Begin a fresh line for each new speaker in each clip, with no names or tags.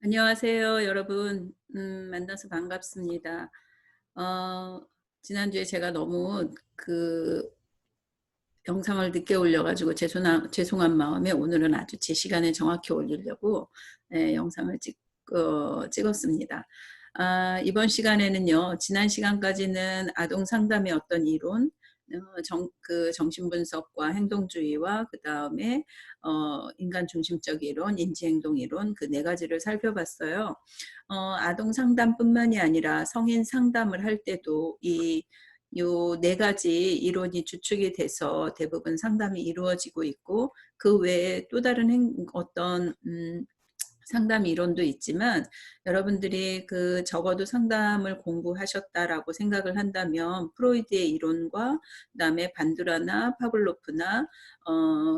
안녕하세요, 여러분. 만나서 반갑습니다. 어, 지난주에 제가 너무 영상을 늦게 올려가지고 죄송한 마음에 오늘은 아주 제 시간에 정확히 올리려고 영상을 찍었습니다. 이번 시간에는요, 지난 시간까지는 아동 상담의 어떤 이론, 정신분석과 행동주의와 그 다음에 인간 중심적 이론, 인지행동 이론 그 네 가지를 살펴봤어요. 아동 상담뿐만이 아니라 성인 상담을 할 때도 요 네 가지 이론이 주축이 돼서 대부분 상담이 이루어지고 있고, 그 외에 또 다른 어떤 상담 이론도 있지만, 여러분들이 적어도 상담을 공부하셨다라고 생각을 한다면 프로이드의 이론과 그다음에 반두라나 파블로프나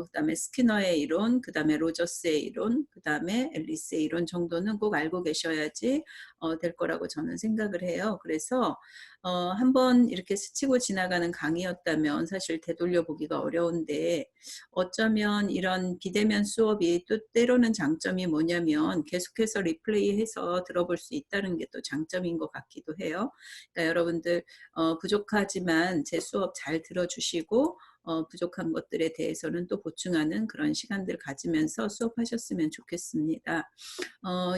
그다음에 스키너의 이론, 그다음에 로저스의 이론, 그다음에 앨리스의 이론 정도는 꼭 알고 계셔야지 될 거라고 저는 생각을 해요. 그래서 한번 이렇게 스치고 지나가는 강의였다면 사실 되돌려 보기가 어려운데, 어쩌면 이런 비대면 수업이 또 때로는 장점이 뭐냐면 계속해서 리플레이해서 들어볼 수 있다는 게 또 장점인 것 같기도 해요. 그러니까 여러분들 부족하지만 제 수업 잘 들어주시고 부족한 것들에 대해서는 또 보충하는 그런 시간들 가지면서 수업하셨으면 좋겠습니다.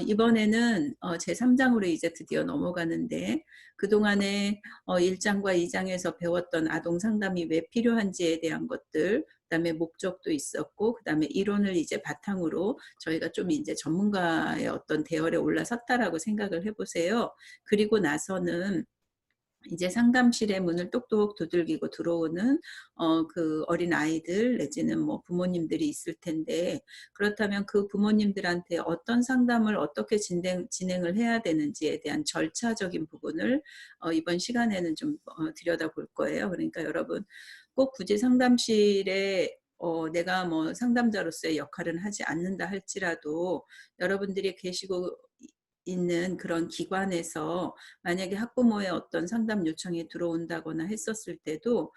이번에는 제3장으로 이제 드디어 넘어가는데, 그동안에 1장과 2장에서 배웠던 아동 상담이 왜 필요한지에 대한 것들, 그다음에 목적도 있었고, 그다음에 이론을 이제 바탕으로 저희가 좀 이제 전문가의 어떤 대열에 올라섰다라고 생각을 해보세요. 그리고 나서는 이제 상담실의 문을 똑똑 두들기고 들어오는 그 어린 아이들 내지는 뭐 부모님들이 있을 텐데, 그렇다면 그 부모님들한테 어떤 상담을 어떻게 진행을 해야 되는지에 대한 절차적인 부분을 이번 시간에는 좀 들여다볼 거예요. 그러니까 여러분 꼭 굳이 상담실에 내가 뭐 상담자로서의 역할은 하지 않는다 할지라도, 여러분들이 계시고 있는 그런 기관에서 만약에 학부모의 어떤 상담 요청이 들어온다거나 했었을 때도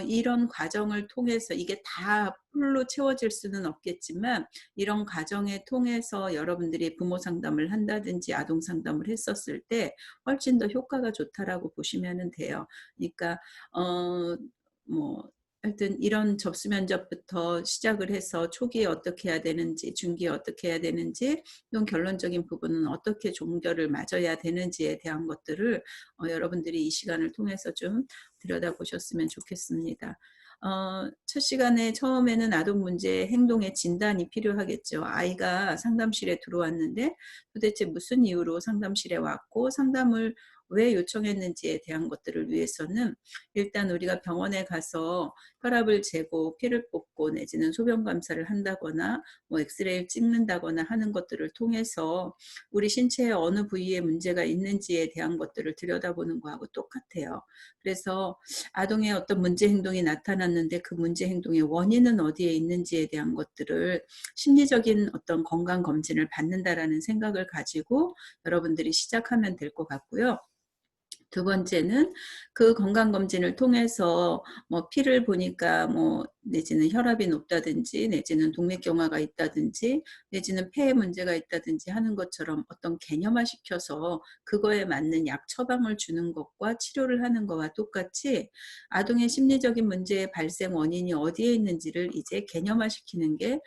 이런 과정을 통해서, 이게 다 풀로 채워질 수는 없겠지만 이런 과정을 통해서 여러분들이 부모 상담을 한다든지 아동 상담을 했었을 때 훨씬 더 효과가 좋다라고 보시면 돼요. 그러니까 뭐 하여튼 이런 접수 면접부터 시작을 해서 초기에 어떻게 해야 되는지, 중기에 어떻게 해야 되는지, 또는 결론적인 부분은 어떻게 종결을 맞아야 되는지에 대한 것들을 여러분들이 이 시간을 통해서 좀 들여다보셨으면 좋겠습니다. 첫 시간에 처음에는 아동 문제 행동의 진단이 필요하겠죠. 아이가 상담실에 들어왔는데 도대체 무슨 이유로 상담실에 왔고 상담을 왜 요청했는지에 대한 것들을 위해서는 일단 우리가 병원에 가서 혈압을 재고 피를 뽑고 내지는 소변 검사를 한다거나 뭐 엑스레이를 찍는다거나 하는 것들을 통해서 우리 신체의 어느 부위에 문제가 있는지에 대한 것들을 들여다보는 거하고 똑같아요. 그래서 아동의 어떤 문제 행동이 나타났는데 그 문제 행동의 원인은 어디에 있는지에 대한 것들을 심리적인 어떤 건강 검진을 받는다라는 생각을 가지고 여러분들이 시작하면 될 것 같고요. 두 번째는 그 건강검진을 통해서 뭐 피를 보니까 뭐 내지는 혈압이 높다든지 내지는 동맥경화가 있다든지 내지는 폐에 문제가 있다든지 하는 것처럼 어떤 개념화 시켜서 그거에 맞는 약 처방을 주는 것과 치료를 하는 것과 똑같이 아동의 심리적인 문제의 발생 원인이 어디에 있는지를 이제 개념화 시키는 게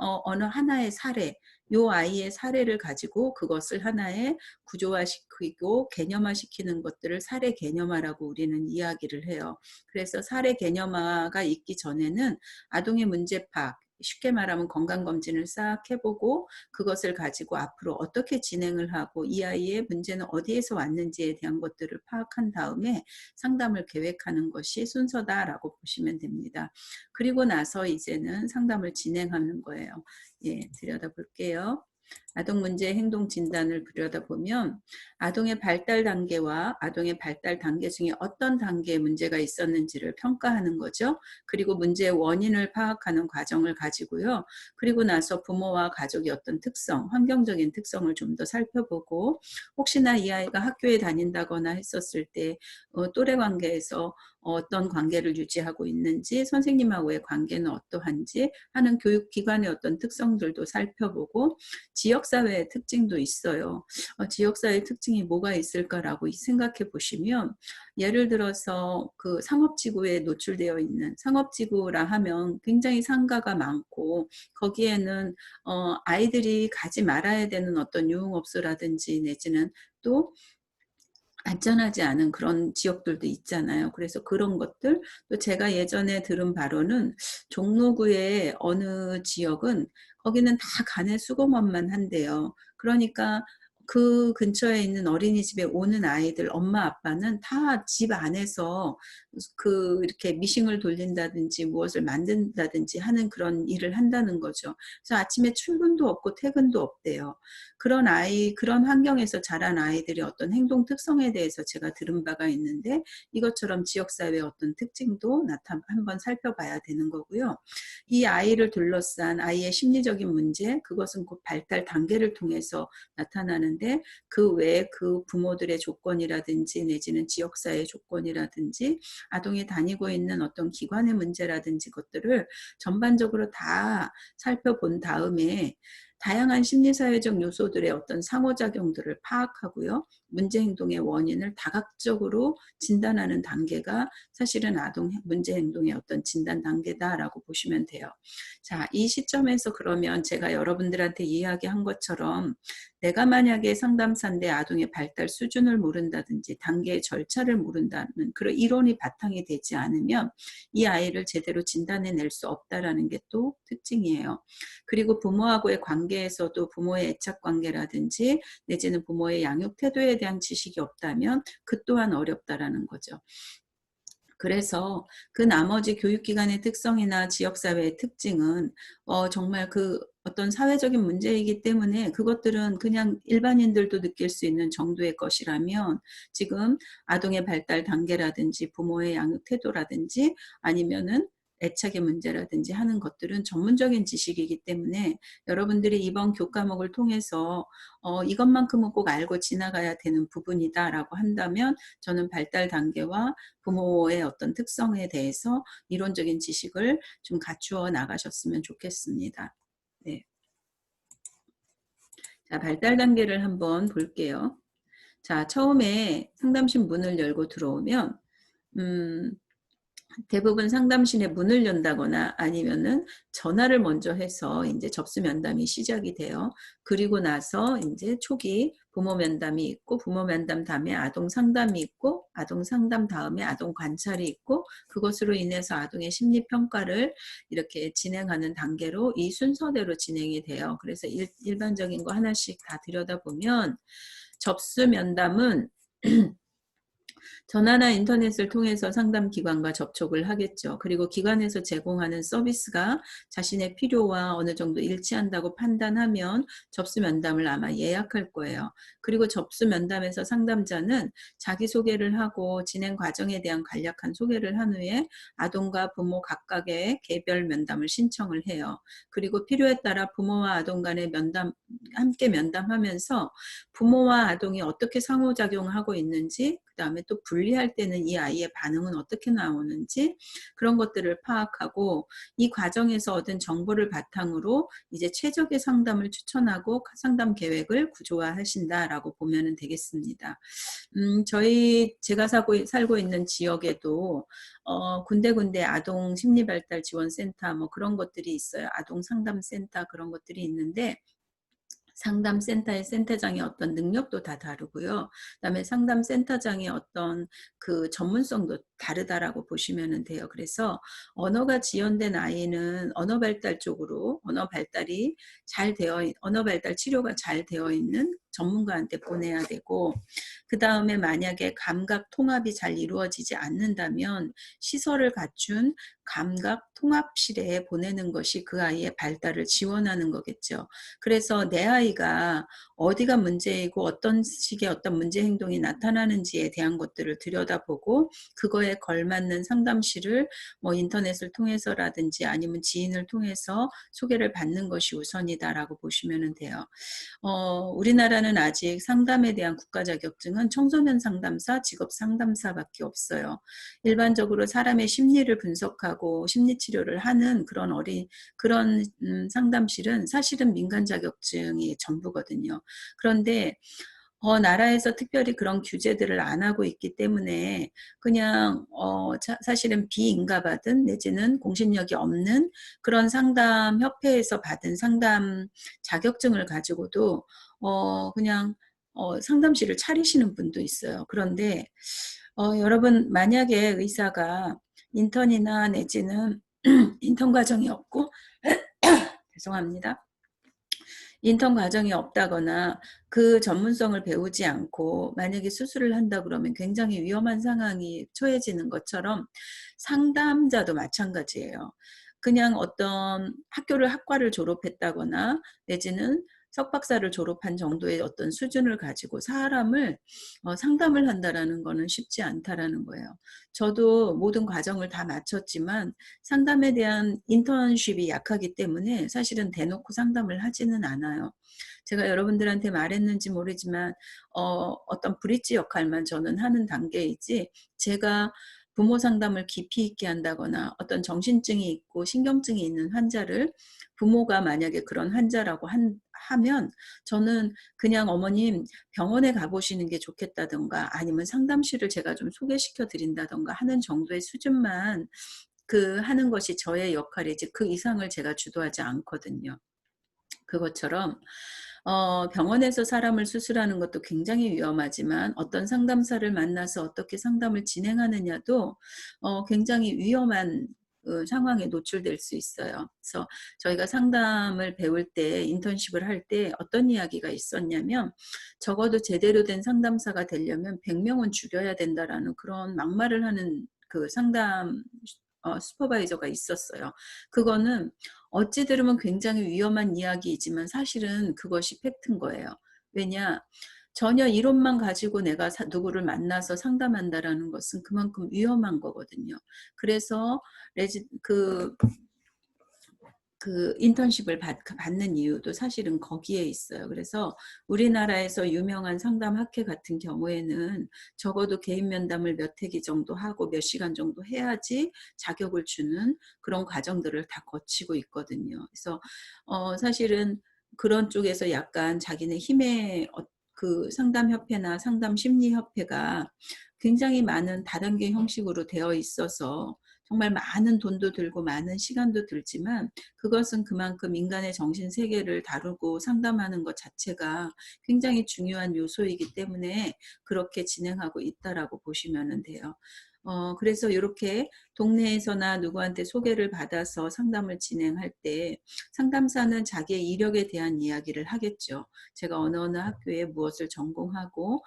어느 하나의 사례, 요 아이의 사례를 가지고 그것을 하나의 구조화시키고 개념화시키는 것들을 사례 개념화라고 우리는 이야기를 해요. 그래서 사례 개념화가 있기 전에는 아동의 문제 파악, 쉽게 말하면 건강검진을 싹 해보고 그것을 가지고 앞으로 어떻게 진행을 하고 이 아이의 문제는 어디에서 왔는지에 대한 것들을 파악한 다음에 상담을 계획하는 것이 순서다라고 보시면 됩니다. 그리고 나서 이제는 상담을 진행하는 거예요. 예, 들여다볼게요. 아동 문제 행동 진단을 들여다보면 아동의 발달 단계와 아동의 발달 단계 중에 어떤 단계에 문제가 있었는지를 평가하는 거죠. 그리고 문제의 원인을 파악하는 과정을 가지고요. 그리고 나서 부모와 가족의 어떤 특성, 환경적인 특성을 좀 더 살펴보고, 혹시나 이 아이가 학교에 다닌다거나 했었을 때 또래 관계에서 어떤 관계를 유지하고 있는지, 선생님하고의 관계는 어떠한지 하는 교육기관의 어떤 특성들도 살펴보고, 지역사회의 특징도 있어요. 지역사회의 특징이 뭐가 있을까라고 생각해 보시면, 예를 들어서 그 상업지구에 노출되어 있는, 상업지구라 하면 굉장히 상가가 많고 거기에는 아이들이 가지 말아야 되는 어떤 유흥업소라든지 내지는 또 안전하지 않은 그런 지역들도 있잖아요. 그래서 그런 것들, 또 제가 예전에 들은 바로는 종로구의 어느 지역은 거기는 다 간의 수공업만 한대요. 그러니까 그 근처에 있는 어린이집에 오는 아이들 엄마 아빠는 다 집 안에서 이렇게 미싱을 돌린다든지 무엇을 만든다든지 하는 그런 일을 한다는 거죠. 그래서 아침에 출근도 없고 퇴근도 없대요. 그런 환경에서 자란 아이들의 어떤 행동 특성에 대해서 제가 들은 바가 있는데, 이것처럼 지역사회의 어떤 특징도 한번 살펴봐야 되는 거고요. 이 아이를 둘러싼 아이의 심리적인 문제, 그것은 곧 발달 단계를 통해서 나타나는데, 그 외에 그 부모들의 조건이라든지 내지는 지역사회의 조건이라든지 아동이 다니고 있는 어떤 기관의 문제라든지 것들을 전반적으로 다 살펴본 다음에 다양한 심리사회적 요소들의 어떤 상호작용들을 파악하고요. 문제행동의 원인을 다각적으로 진단하는 단계가 사실은 아동 문제행동의 어떤 진단 단계다라고 보시면 돼요. 자, 이 시점에서 그러면 제가 여러분들한테 이야기한 것처럼 내가 만약에 상담사인데 아동의 발달 수준을 모른다든지 단계의 절차를 모른다는 그런 이론이 바탕이 되지 않으면 이 아이를 제대로 진단해낼 수 없다라는 게 또 특징이에요. 그리고 부모하고의 관계에서도 부모의 애착관계라든지 내지는 부모의 양육 태도에 대한 지식이 없다면 그 또한 어렵다라는 거죠. 그래서 그 나머지 교육기관의 특성이나 지역사회의 특징은 정말 그 어떤 사회적인 문제이기 때문에 그것들은 그냥 일반인들도 느낄 수 있는 정도의 것이라면, 지금 아동의 발달 단계라든지 부모의 양육 태도라든지 아니면은 애착의 문제라든지 하는 것들은 전문적인 지식이기 때문에 여러분들이 이번 교과목을 통해서 이것만큼은 꼭 알고 지나가야 되는 부분이다라고 한다면, 저는 발달 단계와 부모의 어떤 특성에 대해서 이론적인 지식을 좀 갖추어 나가셨으면 좋겠습니다. 네. 자, 발달 단계를 한번 볼게요. 자, 처음에 상담실 문을 열고 들어오면 대부분 상담실에 문을 연다거나 아니면은 전화를 먼저 해서 이제 접수 면담이 시작이 돼요. 그리고 나서 이제 초기 부모 면담이 있고, 부모 면담 다음에 아동 상담이 있고, 아동 상담 다음에 아동 관찰이 있고, 그것으로 인해서 아동의 심리 평가를 이렇게 진행하는 단계로 이 순서대로 진행이 돼요. 그래서 일반적인 거 하나씩 다 들여다보면, 접수 면담은 전화나 인터넷을 통해서 상담 기관과 접촉을 하겠죠. 그리고 기관에서 제공하는 서비스가 자신의 필요와 어느 정도 일치한다고 판단하면 접수 면담을 아마 예약할 거예요. 그리고 접수 면담에서 상담자는 자기소개를 하고 진행 과정에 대한 간략한 소개를 한 후에 아동과 부모 각각의 개별 면담을 신청을 해요. 그리고 필요에 따라 부모와 아동 간의 함께 면담하면서 부모와 아동이 어떻게 상호작용하고 있는지, 그 다음에 또 분리할 때는 이 아이의 반응은 어떻게 나오는지, 그런 것들을 파악하고 이 과정에서 얻은 정보를 바탕으로 이제 최적의 상담을 추천하고 상담 계획을 구조화하신다라고 보면 되겠습니다. 제가 살고 있는 지역에도 군데군데 아동 심리발달 지원센터 뭐 그런 것들이 있어요. 아동 상담센터 그런 것들이 있는데, 상담센터의 센터장의 어떤 능력도 다 다르고요. 그다음에 상담센터장의 어떤 그 전문성도 다르다라고 보시면 돼요. 그래서 언어가 지연된 아이는 언어 발달 쪽으로 언어 발달 치료가 잘 되어 있는 전문가한테 보내야 되고, 그 다음에 만약에 감각 통합이 잘 이루어지지 않는다면 시설을 갖춘 감각 통합실에 보내는 것이 그 아이의 발달을 지원하는 거겠죠. 그래서 내 아이가 어디가 문제이고 어떤 식의 어떤 문제 행동이 나타나는지에 대한 것들을 들여다보고 그거에 걸맞는 상담실을 뭐 인터넷을 통해서라든지 아니면 지인을 통해서 소개를 받는 것이 우선이다라고 보시면 돼요. 우리나라는 우리나라는 아직 상담에 대한 국가 자격증은 청소년 상담사, 직업 상담사밖에 없어요. 일반적으로 사람의 심리를 분석하고 심리 치료를 하는 그런 상담실은 사실은 민간 자격증이 전부거든요. 그런데 나라에서 특별히 그런 규제들을 안 하고 있기 때문에 그냥 사실은 비인가받은 내지는 공신력이 없는 그런 상담 협회에서 받은 상담 자격증을 가지고도 그냥 상담실을 차리시는 분도 있어요. 그런데 여러분 만약에 의사가 인턴이나 내지는 인턴 과정이 없고 죄송합니다. 인턴 과정이 없다거나 그 전문성을 배우지 않고 만약에 수술을 한다 그러면 굉장히 위험한 상황이 처해지는 것처럼 상담자도 마찬가지예요. 그냥 어떤 학과를 졸업했다거나 내지는 석박사를 졸업한 정도의 어떤 수준을 가지고 사람을 상담을 한다라는 거는 쉽지 않다라는 거예요. 저도 모든 과정을 다 마쳤지만 상담에 대한 인턴십이 약하기 때문에 사실은 대놓고 상담을 하지는 않아요. 제가 여러분들한테 말했는지 모르지만 어떤 브릿지 역할만 저는 하는 단계이지 제가 부모 상담을 깊이 있게 한다거나 어떤 정신증이 있고 신경증이 있는 환자를 부모가 만약에 그런 환자라고 하면 저는 그냥 어머님 병원에 가보시는 게 좋겠다던가 아니면 상담실을 제가 좀 소개시켜 드린다던가 하는 정도의 수준만 하는 것이 저의 역할이지 그 이상을 제가 주도하지 않거든요. 그것처럼 병원에서 사람을 수술하는 것도 굉장히 위험하지만 어떤 상담사를 만나서 어떻게 상담을 진행하느냐도 굉장히 위험한 상황에 노출될 수 있어요. 그래서 저희가 상담을 배울 때 인턴십을 할 때 어떤 이야기가 있었냐면 적어도 제대로 된 상담사가 되려면 100명은 줄여야 된다라는 그런 막말을 하는 그 상담 슈퍼바이저가 있었어요. 그거는 어찌 들으면 굉장히 위험한 이야기이지만 사실은 그것이 팩트인 거예요. 왜냐? 전혀 이론만 가지고 내가 누구를 만나서 상담한다라는 것은 그만큼 위험한 거거든요. 그래서 그 인턴십을 받는 이유도 사실은 거기에 있어요. 그래서 우리나라에서 유명한 상담 학회 같은 경우에는 적어도 개인 면담을 몇 회기 정도 하고 몇 시간 정도 해야지 자격을 주는 그런 과정들을 다 거치고 있거든요. 그래서 사실은 그런 쪽에서 약간 자기네 힘의 그 상담협회나 상담심리협회가 굉장히 많은 다단계 형식으로 되어 있어서 정말 많은 돈도 들고 많은 시간도 들지만 그것은 그만큼 인간의 정신세계를 다루고 상담하는 것 자체가 굉장히 중요한 요소이기 때문에 그렇게 진행하고 있다라고 보시면 돼요. 그래서 이렇게 동네에서나 누구한테 소개를 받아서 상담을 진행할 때 상담사는 자기의 이력에 대한 이야기를 하겠죠. 제가 어느 학교에 무엇을 전공하고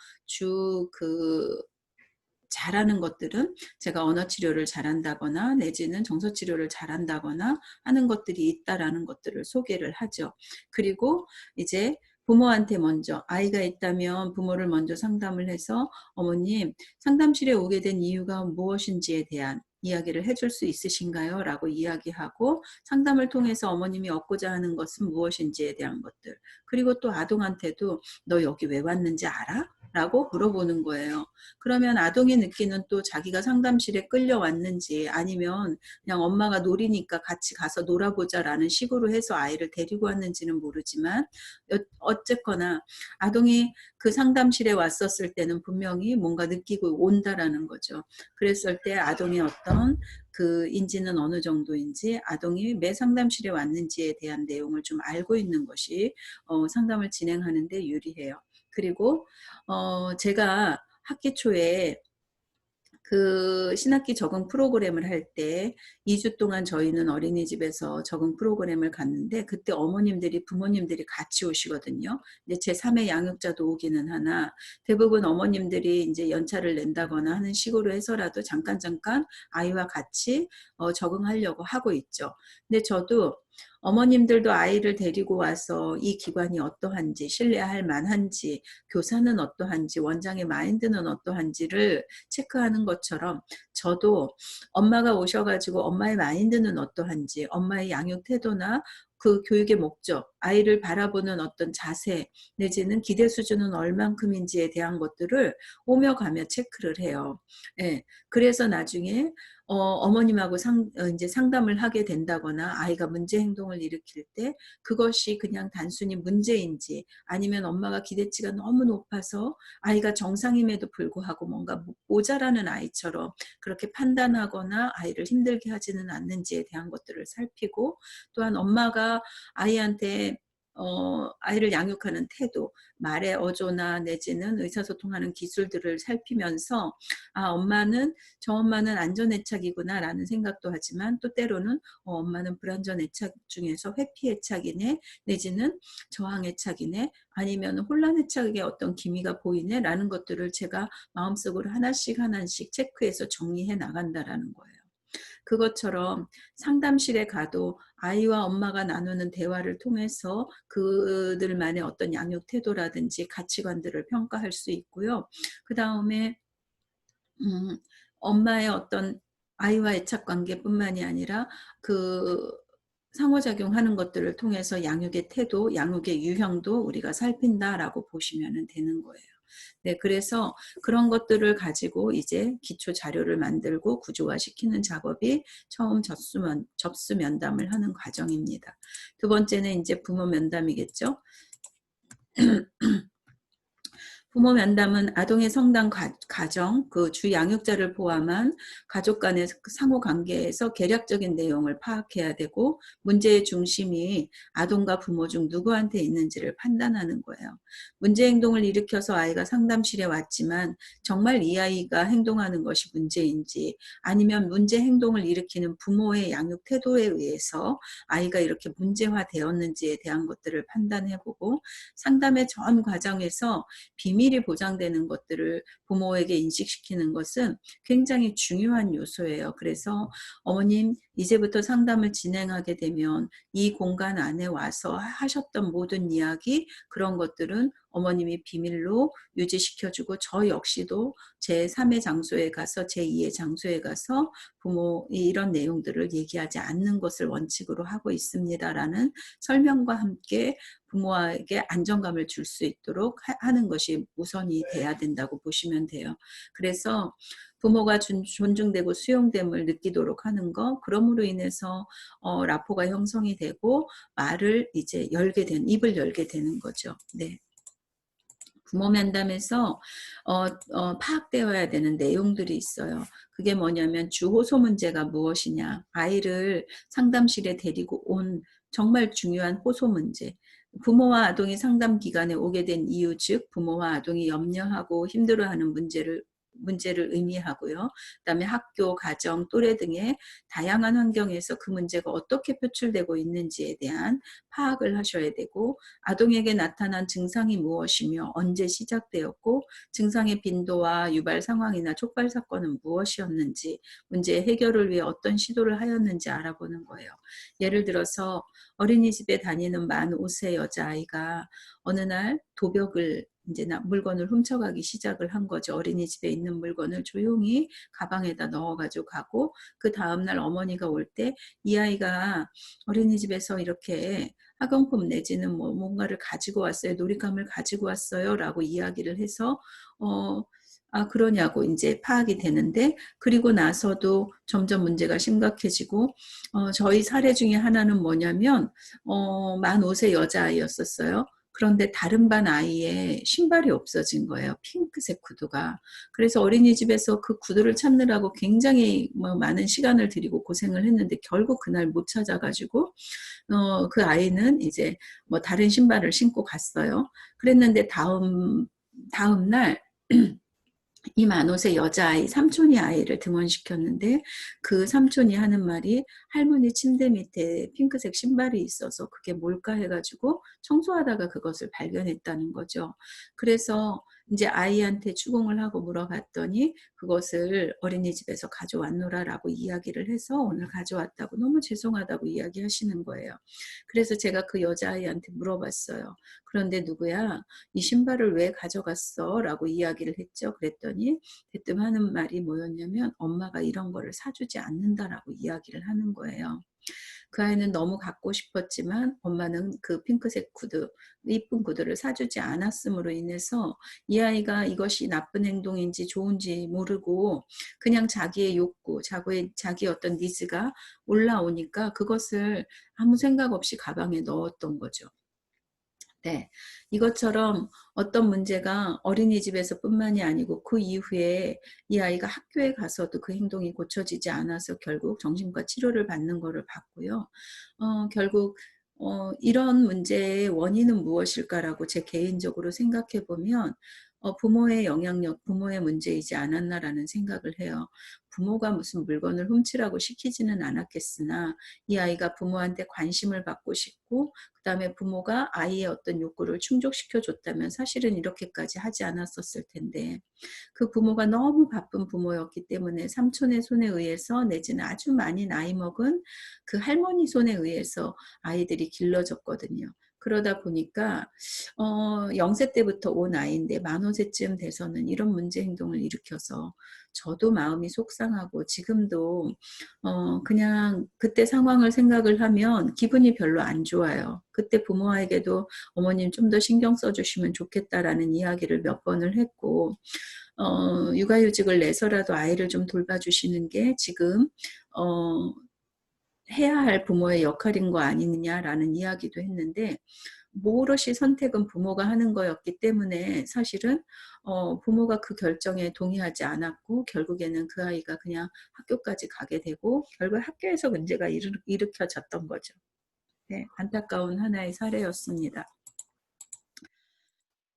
잘하는 것들은 제가 언어 치료를 잘한다거나 내지는 정서 치료를 잘한다거나 하는 것들이 있다라는 것들을 소개를 하죠. 그리고 이제 부모한테 먼저 아이가 있다면 부모를 먼저 상담을 해서 어머님 상담실에 오게 된 이유가 무엇인지에 대한 이야기를 해줄 수 있으신가요? 라고 이야기하고 상담을 통해서 어머님이 얻고자 하는 것은 무엇인지에 대한 것들 그리고 또 아동한테도 너 여기 왜 왔는지 알아? 라고 물어보는 거예요. 그러면 아동이 느끼는 또 자기가 상담실에 끌려왔는지 아니면 그냥 엄마가 놀이니까 같이 가서 놀아보자라는 식으로 해서 아이를 데리고 왔는지는 모르지만 어쨌거나 아동이 그 상담실에 왔었을 때는 분명히 뭔가 느끼고 온다라는 거죠. 그랬을 때 아동의 어떤 그 인지는 어느 정도인지 아동이 매 상담실에 왔는지에 대한 내용을 좀 알고 있는 것이 상담을 진행하는 데 유리해요. 그리고 제가 학기 초에 그 신학기 적응 프로그램을 할 때 2주 동안 저희는 어린이집에서 적응 프로그램을 갔는데 그때 부모님들이 같이 오시거든요. 근데 제 3의 양육자도 오기는 하나 대부분 어머님들이 이제 연차를 낸다거나 하는 식으로 해서라도 잠깐 아이와 같이 적응하려고 하고 있죠. 근데 저도 어머님들도 아이를 데리고 와서 이 기관이 어떠한지 신뢰할 만한지 교사는 어떠한지 원장의 마인드는 어떠한지를 체크하는 것처럼 저도 엄마가 오셔가지고 엄마의 마인드는 어떠한지 엄마의 양육 태도나 그 교육의 목적, 아이를 바라보는 어떤 자세 내지는 기대 수준은 얼만큼인지에 대한 것들을 오며 가며 체크를 해요. 예. 그래서 나중에 어머님하고 이제 상담을 하게 된다거나 아이가 문제 행동을 일으킬 때 그것이 그냥 단순히 문제인지 아니면 엄마가 기대치가 너무 높아서 아이가 정상임에도 불구하고 뭔가 모자라는 아이처럼 그렇게 판단하거나 아이를 힘들게 하지는 않는지에 대한 것들을 살피고, 또한 엄마가 아이한테 아이를 양육하는 태도, 말의 어조나 내지는 의사소통하는 기술들을 살피면서 저 엄마는 안전애착이구나 라는 생각도 하지만 또 때로는 엄마는 불안전애착 중에서 회피애착이네 내지는 저항애착이네 아니면 혼란애착의 어떤 기미가 보이네 라는 것들을 제가 마음속으로 하나씩 하나씩 체크해서 정리해 나간다라는 거예요. 그것처럼 상담실에 가도 아이와 엄마가 나누는 대화를 통해서 그들만의 어떤 양육 태도라든지 가치관들을 평가할 수 있고요. 그 다음에 엄마의 어떤 아이와 애착 관계뿐만이 아니라 그 상호작용하는 것들을 통해서 양육의 태도, 양육의 유형도 우리가 살핀다라고 보시면 되는 거예요. 네, 그래서 그런 것들을 가지고 이제 기초 자료를 만들고 구조화시키는 작업이 처음 접수 면담을 하는 과정입니다. 두 번째는 이제 부모 면담이겠죠. 부모 면담은 아동의 성장 과정, 그 주 양육자를 포함한 가족 간의 상호 관계에서 개략적인 내용을 파악해야 되고 문제의 중심이 아동과 부모 중 누구한테 있는지를 판단하는 거예요. 문제 행동을 일으켜서 아이가 상담실에 왔지만 정말 이 아이가 행동하는 것이 문제인지 아니면 문제 행동을 일으키는 부모의 양육 태도에 의해서 아이가 이렇게 문제화되었는지에 대한 것들을 판단해보고, 상담의 전 과정에서 비밀이 보장되는 것들을 부모에게 인식시키는 것은 굉장히 중요한 요소예요. 그래서 어머님 이제부터 상담을 진행하게 되면 이 공간 안에 와서 하셨던 모든 이야기, 그런 것들은 어머님이 비밀로 유지시켜주고 저 역시도 제3의 장소에 가서 제2의 장소에 가서 부모의 이런 내용들을 얘기하지 않는 것을 원칙으로 하고 있습니다라는 설명과 함께 부모에게 안정감을 줄 수 있도록 하는 것이 우선이 돼야 된다고 보시면 돼요. 그래서 부모가 존중되고 수용됨을 느끼도록 하는 거, 그럼으로 인해서 라포가 형성이 되고 말을 이제 입을 열게 되는 거죠. 네. 부모 면담에서 파악되어야 되는 내용들이 있어요. 그게 뭐냐면 주호소 문제가 무엇이냐, 아이를 상담실에 데리고 온 정말 중요한 호소 문제, 부모와 아동이 상담 기간에 오게 된 이유, 즉 부모와 아동이 염려하고 힘들어하는 문제를 의미하고요. 그다음에 학교, 가정, 또래 등의 다양한 환경에서 그 문제가 어떻게 표출되고 있는지에 대한 파악을 하셔야 되고, 아동에게 나타난 증상이 무엇이며 언제 시작되었고 증상의 빈도와 유발 상황이나 촉발 사건은 무엇이었는지, 문제의 해결을 위해 어떤 시도를 하였는지 알아보는 거예요. 예를 들어서 어린이집에 다니는 만 5세 여자아이가 어느 날 도벽을 이제 물건을 훔쳐가기 시작을 한 거죠. 어린이집에 있는 물건을 조용히 가방에다 넣어가지고 가고, 그 다음날 어머니가 올 때 이 아이가 어린이집에서 이렇게 학용품 내지는 뭔가를 가지고 왔어요. 놀잇감을 가지고 왔어요. 라고 이야기를 해서 그러냐고 이제 파악이 되는데, 그리고 나서도 점점 문제가 심각해지고, 저희 사례 중에 하나는 뭐냐면 만 5세 여자아이였었어요. 그런데 다른 반 아이의 신발이 없어진 거예요. 핑크색 구두가. 그래서 어린이집에서 그 구두를 찾느라고 굉장히 많은 시간을 들이고 고생을 했는데 결국 그날 못 찾아가지고 그 아이는 이제 다른 신발을 신고 갔어요. 그랬는데 다음 날 이 만옷의 여자아이, 삼촌이 아이를 등원시켰는데 그 삼촌이 하는 말이 할머니 침대 밑에 핑크색 신발이 있어서 그게 뭘까 해가지고 청소하다가 그것을 발견했다는 거죠. 그래서 이제 아이한테 추궁을 하고 물어봤더니 그것을 어린이집에서 가져왔노라라고 이야기를 해서 오늘 가져왔다고, 너무 죄송하다고 이야기하시는 거예요. 그래서 제가 그 여자아이한테 물어봤어요. 그런데 누구야? 이 신발을 왜 가져갔어? 라고 이야기를 했죠. 그랬더니 대뜸 하는 말이 뭐였냐면 엄마가 이런 거를 사주지 않는다라고 이야기를 하는 거예요. 그 아이는 너무 갖고 싶었지만 엄마는 그 핑크색 구두, 이쁜 구두를 사주지 않았음으로 인해서 이 아이가 이것이 나쁜 행동인지 좋은지 모르고 그냥 자기의 욕구, 자기 어떤 니즈가 올라오니까 그것을 아무 생각 없이 가방에 넣었던 거죠. 네. 이것처럼 어떤 문제가 어린이집에서 뿐만이 아니고 그 이후에 이 아이가 학교에 가서도 그 행동이 고쳐지지 않아서 결국 정신과 치료를 받는 거를 봤고요. 결국 이런 문제의 원인은 무엇일까라고 제 개인적으로 생각해 보면 부모의 영향력, 부모의 문제이지 않았나라는 생각을 해요. 부모가 무슨 물건을 훔치라고 시키지는 않았겠으나 이 아이가 부모한테 관심을 받고 싶고 그다음에 부모가 아이의 어떤 욕구를 충족시켜 줬다면 사실은 이렇게까지 하지 않았었을 텐데 그 부모가 너무 바쁜 부모였기 때문에 삼촌의 손에 의해서 내지는 아주 많이 나이 먹은 그 할머니 손에 의해서 아이들이 길러졌거든요. 그러다 보니까 0세 때부터 온 아이인데 만 5세쯤 돼서는 이런 문제 행동을 일으켜서 저도 마음이 속상하고 지금도 그냥 그때 상황을 생각을 하면 기분이 별로 안 좋아요. 그때 부모에게도 어머님 좀 더 신경 써주시면 좋겠다라는 이야기를 몇 번을 했고 육아휴직을 내서라도 아이를 좀 돌봐주시는 게 지금 해야 할 부모의 역할인 거 아니냐라는 이야기도 했는데 오롯이 선택은 부모가 하는 거였기 때문에 사실은 부모가 그 결정에 동의하지 않았고 결국에는 그 아이가 그냥 학교까지 가게 되고 결국 학교에서 문제가 일으켜졌던 거죠. 네, 안타까운 하나의 사례였습니다.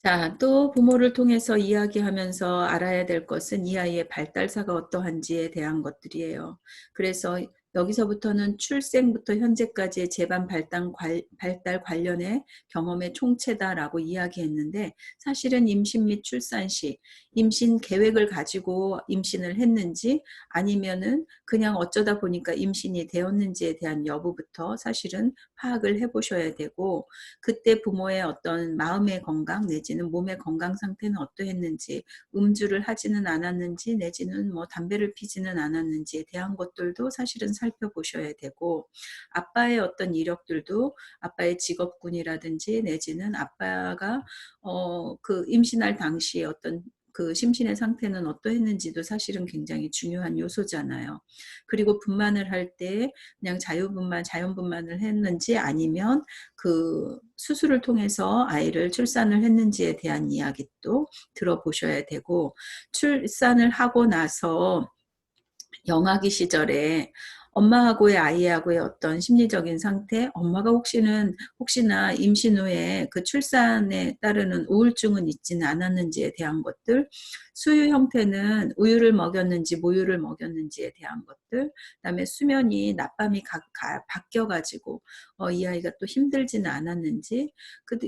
자, 또 부모를 통해서 이야기하면서 알아야 될 것은 이 아이의 발달사가 어떠한지에 대한 것들이에요. 그래서 여기서부터는 출생부터 현재까지의 재반 발달 관련의 경험의 총체다라고 이야기했는데 사실은 임신 및 출산 시 임신 계획을 가지고 임신을 했는지 아니면은 그냥 어쩌다 보니까 임신이 되었는지에 대한 여부부터 사실은 파악을 해보셔야 되고 그때 부모의 어떤 마음의 건강 내지는 몸의 건강 상태는 어떠했는지 음주를 하지는 않았는지 내지는 뭐 담배를 피지는 않았는지에 대한 것들도 사실은 살펴보셔야 되고 아빠의 어떤 이력들도 아빠의 직업군이라든지 내지는 아빠가 그 임신할 당시에 어떤 그 심신의 상태는 어떠했는지도 사실은 굉장히 중요한 요소잖아요. 그리고 분만을 할 때 그냥 자연분만을 했는지 아니면 그 수술을 통해서 아이를 출산을 했는지에 대한 이야기도 들어보셔야 되고 출산을 하고 나서 영아기 시절에 엄마하고의 아이하고의 어떤 심리적인 상태, 엄마가 혹시나 임신 후에 그 출산에 따르는 우울증은 있지는 않았는지에 대한 것들, 수유 형태는 우유를 먹였는지 모유를 먹였는지에 대한 것들, 그다음에 수면이 낮밤이 바뀌어가지고 이 아이가 또 힘들지는 않았는지,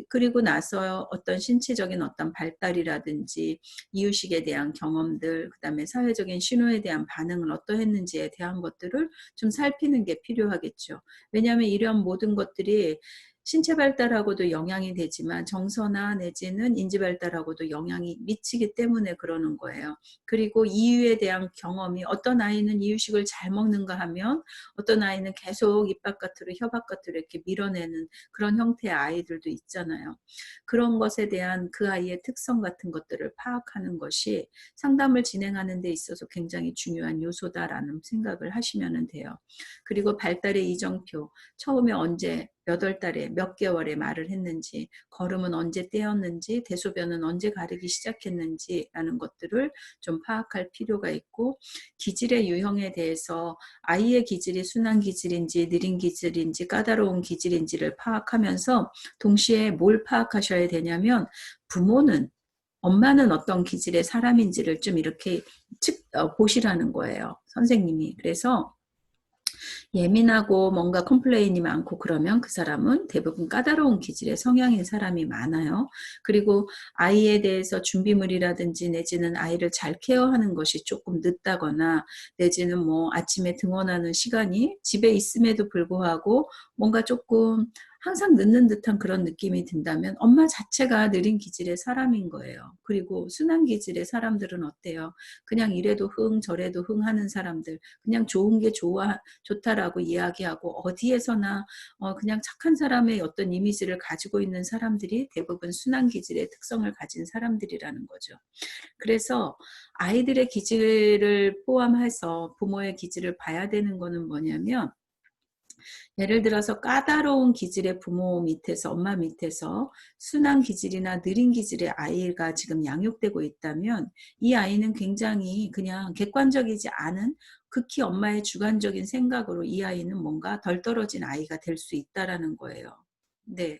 그리고 나서 어떤 신체적인 어떤 발달이라든지 이유식에 대한 경험들, 그다음에 사회적인 신호에 대한 반응을 어떠했는지에 대한 것들을 좀 살피는 게 필요하겠죠. 왜냐하면 이런 모든 것들이 신체 발달하고도 영향이 되지만 정서나 내지는 인지 발달하고도 영향이 미치기 때문에 그러는 거예요. 그리고 이유에 대한 경험이 어떤 아이는 이유식을 잘 먹는가 하면 어떤 아이는 계속 입 바깥으로 혀 바깥으로 이렇게 밀어내는 그런 형태의 아이들도 있잖아요. 그런 것에 대한 그 아이의 특성 같은 것들을 파악하는 것이 상담을 진행하는 데 있어서 굉장히 중요한 요소다라는 생각을 하시면 돼요. 그리고 발달의 이정표, 처음에 언제 몇 월 달에 몇 개월에 말을 했는지 걸음은 언제 떼었는지 대소변은 언제 가르기 시작했는지라는 것들을 좀 파악할 필요가 있고 기질의 유형에 대해서 아이의 기질이 순한 기질인지 느린 기질인지 까다로운 기질인지를 파악하면서 동시에 뭘 파악하셔야 되냐면 부모는 엄마는 어떤 기질의 사람인지를 좀 이렇게 보시라는 거예요. 선생님이. 그래서 예민하고 뭔가 컴플레인이 많고 그러면 그 사람은 대부분 까다로운 기질의 성향인 사람이 많아요. 그리고 아이에 대해서 준비물이라든지 내지는 아이를 잘 케어하는 것이 조금 늦다거나 내지는 뭐 아침에 등원하는 시간이 집에 있음에도 불구하고 뭔가 조금 항상 늦는 듯한 그런 느낌이 든다면 엄마 자체가 느린 기질의 사람인 거예요. 그리고 순한 기질의 사람들은 어때요? 그냥 이래도 흥 저래도 흥 하는 사람들, 그냥 좋은 게 좋다라고 이야기하고 어디에서나 그냥 착한 사람의 어떤 이미지를 가지고 있는 사람들이 대부분 순한 기질의 특성을 가진 사람들이라는 거죠. 그래서 아이들의 기질을 포함해서 부모의 기질을 봐야 되는 거는 뭐냐면, 예를 들어서 까다로운 기질의 부모 밑에서, 엄마 밑에서 순한 기질이나 느린 기질의 아이가 지금 양육되고 있다면 이 아이는 굉장히 그냥 객관적이지 않은, 극히 엄마의 주관적인 생각으로 이 아이는 뭔가 덜 떨어진 아이가 될 수 있다라는 거예요. 네.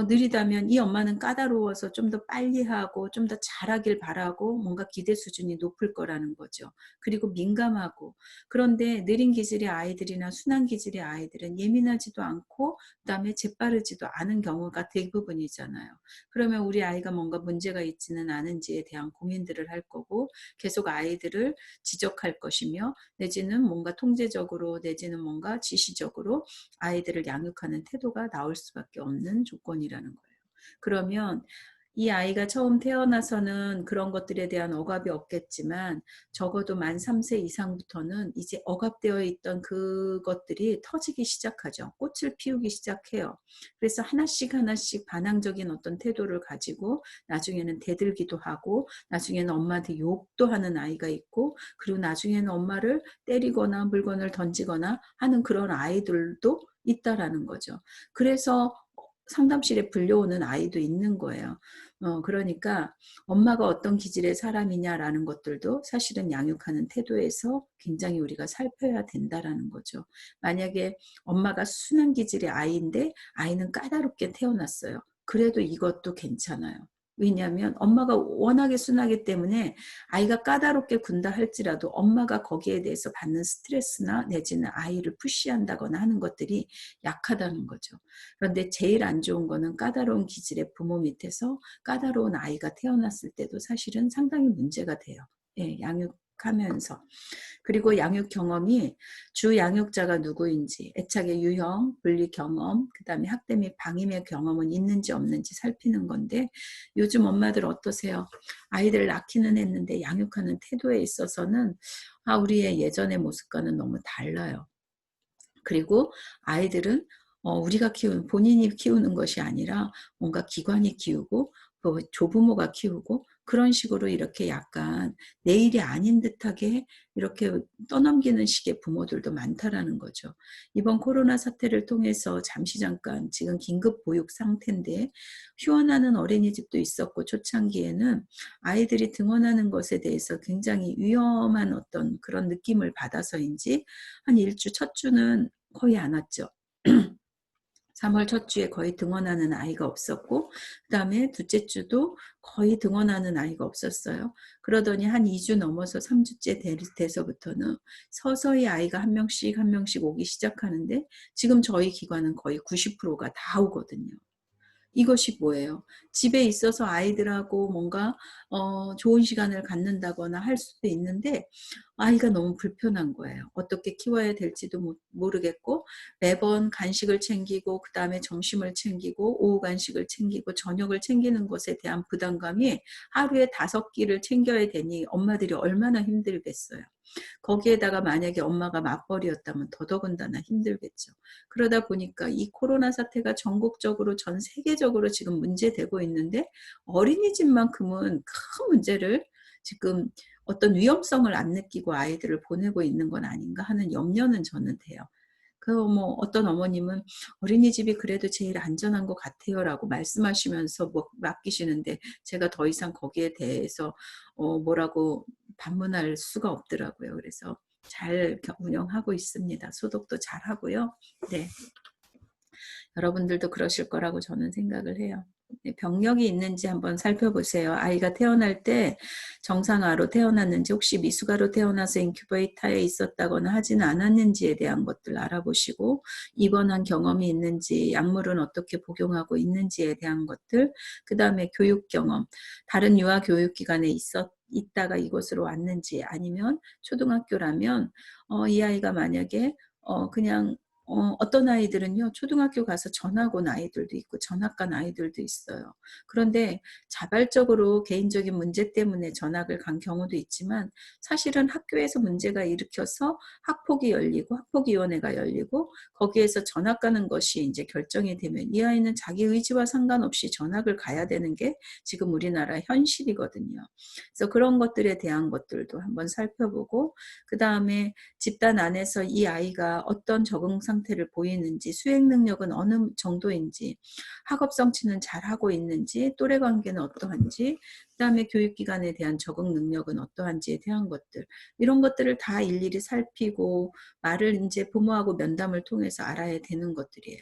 느리다면 이 엄마는 까다로워서 좀 더 빨리 하고 좀 더 잘하길 바라고 뭔가 기대 수준이 높을 거라는 거죠. 그리고 민감하고. 그런데 느린 기질의 아이들이나 순한 기질의 아이들은 예민하지도 않고 그다음에 재빠르지도 않은 경우가 대부분이잖아요. 그러면 우리 아이가 뭔가 문제가 있지는 않은지에 대한 고민들을 할 거고, 계속 아이들을 지적할 것이며, 내지는 뭔가 통제적으로 내지는 뭔가 지시적으로 아이들을 양육하는 태도가 나올 수밖에 없는 조건이라는 거예요. 그러면 이 아이가 처음 태어나서는 그런 것들에 대한 억압이 없겠지만 적어도 만 3세 이상부터는 이제 억압되어 있던 그것들이 터지기 시작하죠. 꽃을 피우기 시작해요. 그래서 하나씩 하나씩 반항적인 어떤 태도를 가지고 나중에는 대들기도 하고, 나중에는 엄마한테 욕도 하는 아이가 있고, 그리고 나중에는 엄마를 때리거나 물건을 던지거나 하는 그런 아이들도 있다라는 거죠. 그래서 상담실에 불려오는 아이도 있는 거예요. 그러니까 엄마가 어떤 기질의 사람이냐라는 것들도 사실은 양육하는 태도에서 굉장히 우리가 살펴야 된다라는 거죠. 만약에 엄마가 순한 기질의 아이인데 아이는 까다롭게 태어났어요. 그래도 이것도 괜찮아요. 왜냐하면 엄마가 워낙에 순하기 때문에 아이가 까다롭게 군다 할지라도 엄마가 거기에 대해서 받는 스트레스나 내지는 아이를 푸시한다거나 하는 것들이 약하다는 거죠. 그런데 제일 안 좋은 거는 까다로운 기질의 부모 밑에서 까다로운 아이가 태어났을 때도 사실은 상당히 문제가 돼요. 예, 양육하면서. 그리고 양육 경험이 주 양육자가 누구인지, 애착의 유형, 분리 경험, 그 다음에 학대 및 방임의 경험은 있는지 없는지 살피는 건데, 요즘 엄마들 어떠세요? 아이들을 낳기는 했는데 양육하는 태도에 있어서는 우리의 예전의 모습과는 너무 달라요. 그리고 아이들은 우리가 키우는, 본인이 키우는 것이 아니라 뭔가 기관이 키우고 또 조부모가 키우고 그런 식으로 이렇게 약간 내 일이 아닌 듯하게 이렇게 떠넘기는 식의 부모들도 많다라는 거죠. 이번 코로나 사태를 통해서 잠시 잠깐 지금 긴급 보육 상태인데 휴원하는 어린이집도 있었고, 초창기에는 아이들이 등원하는 것에 대해서 굉장히 위험한 어떤 그런 느낌을 받아서인지 한 일주 첫 주는 거의 안 왔죠. 3월 첫 주에 거의 등원하는 아이가 없었고, 그 다음에 둘째 주도 거의 등원하는 아이가 없었어요. 그러더니 한 2주 넘어서 3주째 돼서부터는 서서히 아이가 한 명씩 한 명씩 오기 시작하는데, 지금 저희 기관은 거의 90%가 다 오거든요. 이것이 뭐예요? 집에 있어서 아이들하고 뭔가 좋은 시간을 갖는다거나 할 수도 있는데 아이가 너무 불편한 거예요. 어떻게 키워야 될지도 모르겠고, 매번 간식을 챙기고 그 다음에 점심을 챙기고 오후 간식을 챙기고 저녁을 챙기는 것에 대한 부담감이 하루에 5끼를 챙겨야 되니 엄마들이 얼마나 힘들겠어요. 거기에다가 만약에 엄마가 맞벌이였다면 더더군다나 힘들겠죠. 그러다 보니까 이 코로나 사태가 전국적으로 전 세계적으로 지금 문제되고 있는데 어린이집만큼은 큰 문제를 지금 어떤 위험성을 안 느끼고 아이들을 보내고 있는 건 아닌가 하는 염려는 저는 돼요. 뭐 어떤 어머님은 어린이집이 그래도 제일 안전한 것 같아요라고 말씀하시면서 뭐 맡기시는데 제가 더 이상 거기에 대해서 뭐라고 반문할 수가 없더라고요. 그래서 잘 운영하고 있습니다. 소독도 잘 하고요. 네. 여러분들도 그러실 거라고 저는 생각을 해요. 병력이 있는지 한번 살펴보세요. 아이가 태어날 때 정상아로 태어났는지, 혹시 미숙아로 태어나서 인큐베이터에 있었다거나 하지는 않았는지에 대한 것들 알아보시고, 입원한 경험이 있는지, 약물은 어떻게 복용하고 있는지에 대한 것들, 그 다음에 교육 경험, 다른 유아 교육기관에 있다가 이곳으로 왔는지, 아니면 초등학교라면 이 아이가 만약에 그냥 어떤 아이들은요 초등학교 가서 전학 온 아이들도 있고 전학 간 아이들도 있어요. 그런데 자발적으로 개인적인 문제 때문에 전학을 간 경우도 있지만 사실은 학교에서 문제가 일으켜서 학폭이 열리고 학폭위원회가 열리고 거기에서 전학 가는 것이 이제 결정이 되면 이 아이는 자기 의지와 상관없이 전학을 가야 되는 게 지금 우리나라 현실이거든요. 그래서 그런 것들에 대한 것들도 한번 살펴보고 그다음에 집단 안에서 이 아이가 어떤 적응 상태를 보이는지 수행 능력은 어느 정도인지 학업 성취는 잘하고 있는지 또래 관계는 어떠한지 그다음에 교육기관에 대한 적응 능력은 어떠한지에 대한 것들 이런 것들을 다 일일이 살피고 말을 이제 부모하고 면담을 통해서 알아야 되는 것들이에요.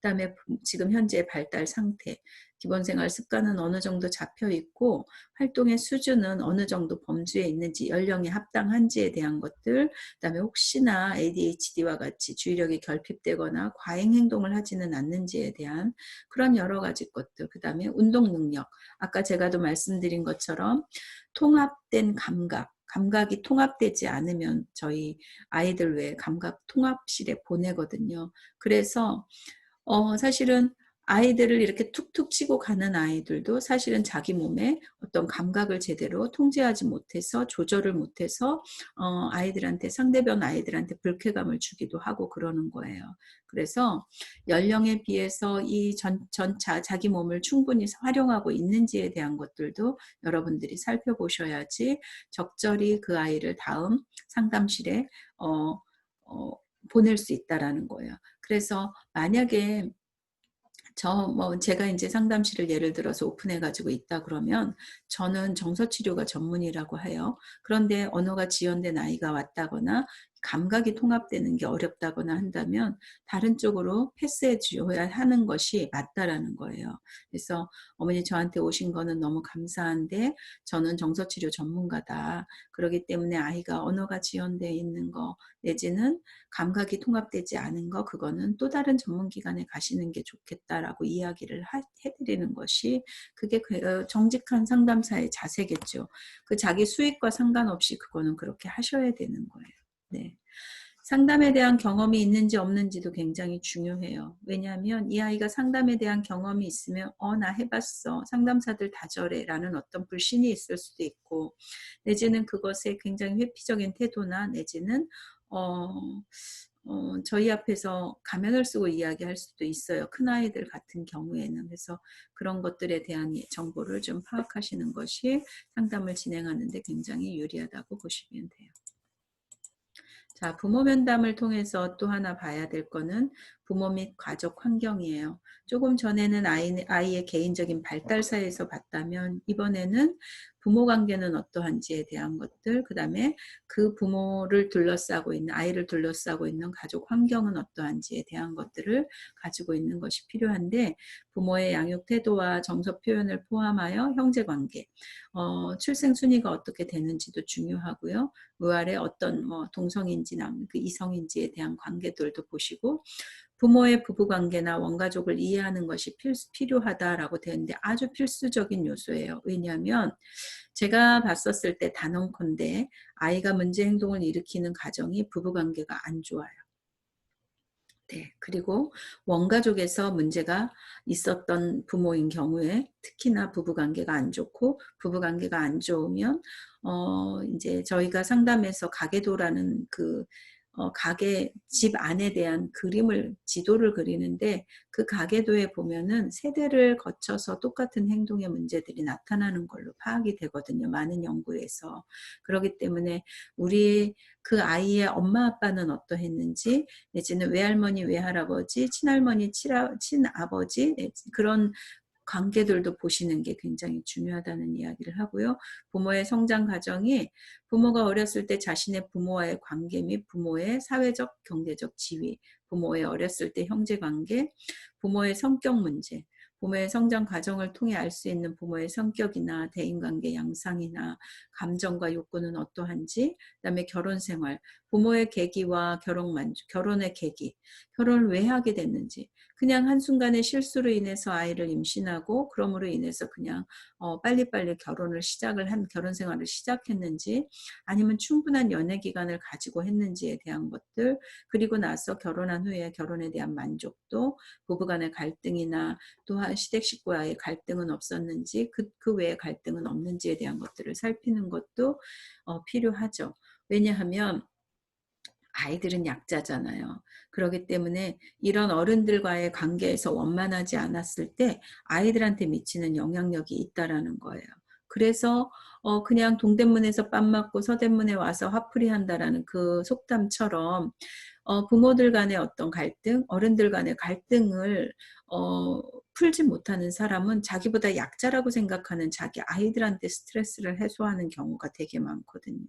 그다음에 지금 현재 발달 상태, 기본생활 습관은 어느 정도 잡혀 있고 활동의 수준은 어느 정도 범주에 있는지 연령에 합당한지에 대한 것들 그다음에 혹시나 ADHD와 같이 주의력이 결핍되거나 과잉 행동을 하지는 않는지에 대한 그런 여러 가지 것들 그다음에 운동 능력 아까 제가도 말씀드린 것처럼 통합된 감각이 통합되지 않으면 저희 아이들 외에 감각 통합실에 보내거든요. 그래서 사실은 아이들을 이렇게 툭툭 치고 가는 아이들도 사실은 자기 몸에 어떤 감각을 제대로 통제하지 못해서 조절을 못해서 아이들한테 상대방 아이들한테 불쾌감을 주기도 하고 그러는 거예요. 그래서 연령에 비해서 이 자기 몸을 충분히 활용하고 있는지에 대한 것들도 여러분들이 살펴보셔야지 적절히 그 아이를 다음 상담실에 어, 어, 보낼 수 있다라는 거예요. 그래서 만약에 제가 이제 상담실을 예를 들어서 오픈해 가지고 있다 그러면 저는 정서치료가 전문이라고 해요. 그런데 언어가 지연된 아이가 왔다거나 감각이 통합되는 게 어렵다거나 한다면 다른 쪽으로 패스해 줘야 하는 것이 맞다라는 거예요. 그래서 어머니 저한테 오신 거는 너무 감사한데 저는 정서치료 전문가다. 그렇기 때문에 아이가 언어가 지연되어 있는 거 내지는 감각이 통합되지 않은 거 그거는 또 다른 전문기관에 가시는 게 좋겠다라고 이야기를 해드리는 것이 그게 정직한 상담사의 자세겠죠. 그 자기 수익과 상관없이 그거는 그렇게 하셔야 되는 거예요. 네. 상담에 대한 경험이 있는지 없는지도 굉장히 중요해요. 왜냐하면 이 아이가 상담에 대한 경험이 있으면 나 해봤어. 상담사들 다 저래 라는 어떤 불신이 있을 수도 있고 내지는 그것에 굉장히 회피적인 태도나 내지는 저희 앞에서 가면을 쓰고 이야기할 수도 있어요. 큰아이들 같은 경우에는. 그래서 그런 것들에 대한 정보를 좀 파악하시는 것이 상담을 진행하는 데 굉장히 유리하다고 보시면 돼요. 자, 부모 면담을 통해서 또 하나 봐야 될 거는 부모 및 가족 환경이에요. 조금 전에는 아이의 개인적인 발달사에서 봤다면 이번에는 부모 관계는 어떠한지에 대한 것들, 그 다음에 그 부모를 둘러싸고 있는, 아이를 둘러싸고 있는 가족 환경은 어떠한지에 대한 것들을 가지고 있는 것이 필요한데 부모의 양육 태도와 정서 표현을 포함하여 형제관계, 출생 순위가 어떻게 되는지도 중요하고요. 위아래 어떤 동성인지 그 이성인지에 대한 관계들도 보시고 부모의 부부관계나 원가족을 이해하는 것이 필요하다라고 되는데 아주 필수적인 요소예요. 왜냐하면 제가 봤었을 때 단언컨대 아이가 문제 행동을 일으키는 가정이 부부관계가 안 좋아요. 네, 그리고 원가족에서 문제가 있었던 부모인 경우에 특히나 부부관계가 안 좋고 부부관계가 안 좋으면 이제 저희가 상담에서 가계도라는 그 가게 집 안에 대한 지도를 그리는데 그 가계도에 보면은 세대를 거쳐서 똑같은 행동의 문제들이 나타나는 걸로 파악이 되거든요. 많은 연구에서. 그렇기 때문에 우리 그 아이의 엄마 아빠는 어떠했는지 내지는 외할머니 외할아버지 친할머니 친아버지 그런 관계들도 보시는 게 굉장히 중요하다는 이야기를 하고요. 부모의 성장 과정이 부모가 어렸을 때 자신의 부모와의 관계 및 부모의 사회적 경제적 지위, 부모의 어렸을 때 형제관계, 부모의 성격 문제, 부모의 성장 과정을 통해 알 수 있는 부모의 성격이나 대인관계 양상이나 감정과 욕구는 어떠한지, 그다음에 결혼생활, 부모의 계기와 결혼의 계기, 결혼을 왜 하게 됐는지, 그냥 한순간의 실수로 인해서 아이를 임신하고 그럼으로 인해서 그냥 빨리빨리 결혼 생활을 시작했는지, 아니면 충분한 연애 기간을 가지고 했는지에 대한 것들, 그리고 나서 결혼한 후에 결혼에 대한 만족도, 부부 간의 갈등이나 또한 시댁 식구와의 갈등은 없었는지, 그 외에 갈등은 없는지에 대한 것들을 살피는 것도 필요하죠. 왜냐하면 아이들은 약자잖아요. 그렇기 때문에 이런 어른들과의 관계에서 원만하지 않았을 때 아이들한테 미치는 영향력이 있다라는 거예요. 그래서 그냥 동대문에서 뺨 맞고 서대문에 와서 화풀이 한다라는 그 속담처럼 부모들 간의 어떤 갈등, 어른들 간의 갈등을 어, 풀지 못하는 사람은 자기보다 약자라고 생각하는 자기 아이들한테 스트레스를 해소하는 경우가 되게 많거든요.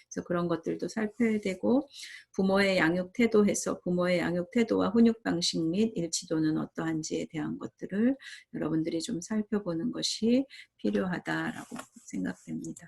그래서 그런 것들도 살펴야 되고, 부모의 양육 태도에서 부모의 양육 태도와 훈육 방식 및 일치도는 어떠한지에 대한 것들을 여러분들이 좀 살펴보는 것이 필요하다라고 생각됩니다.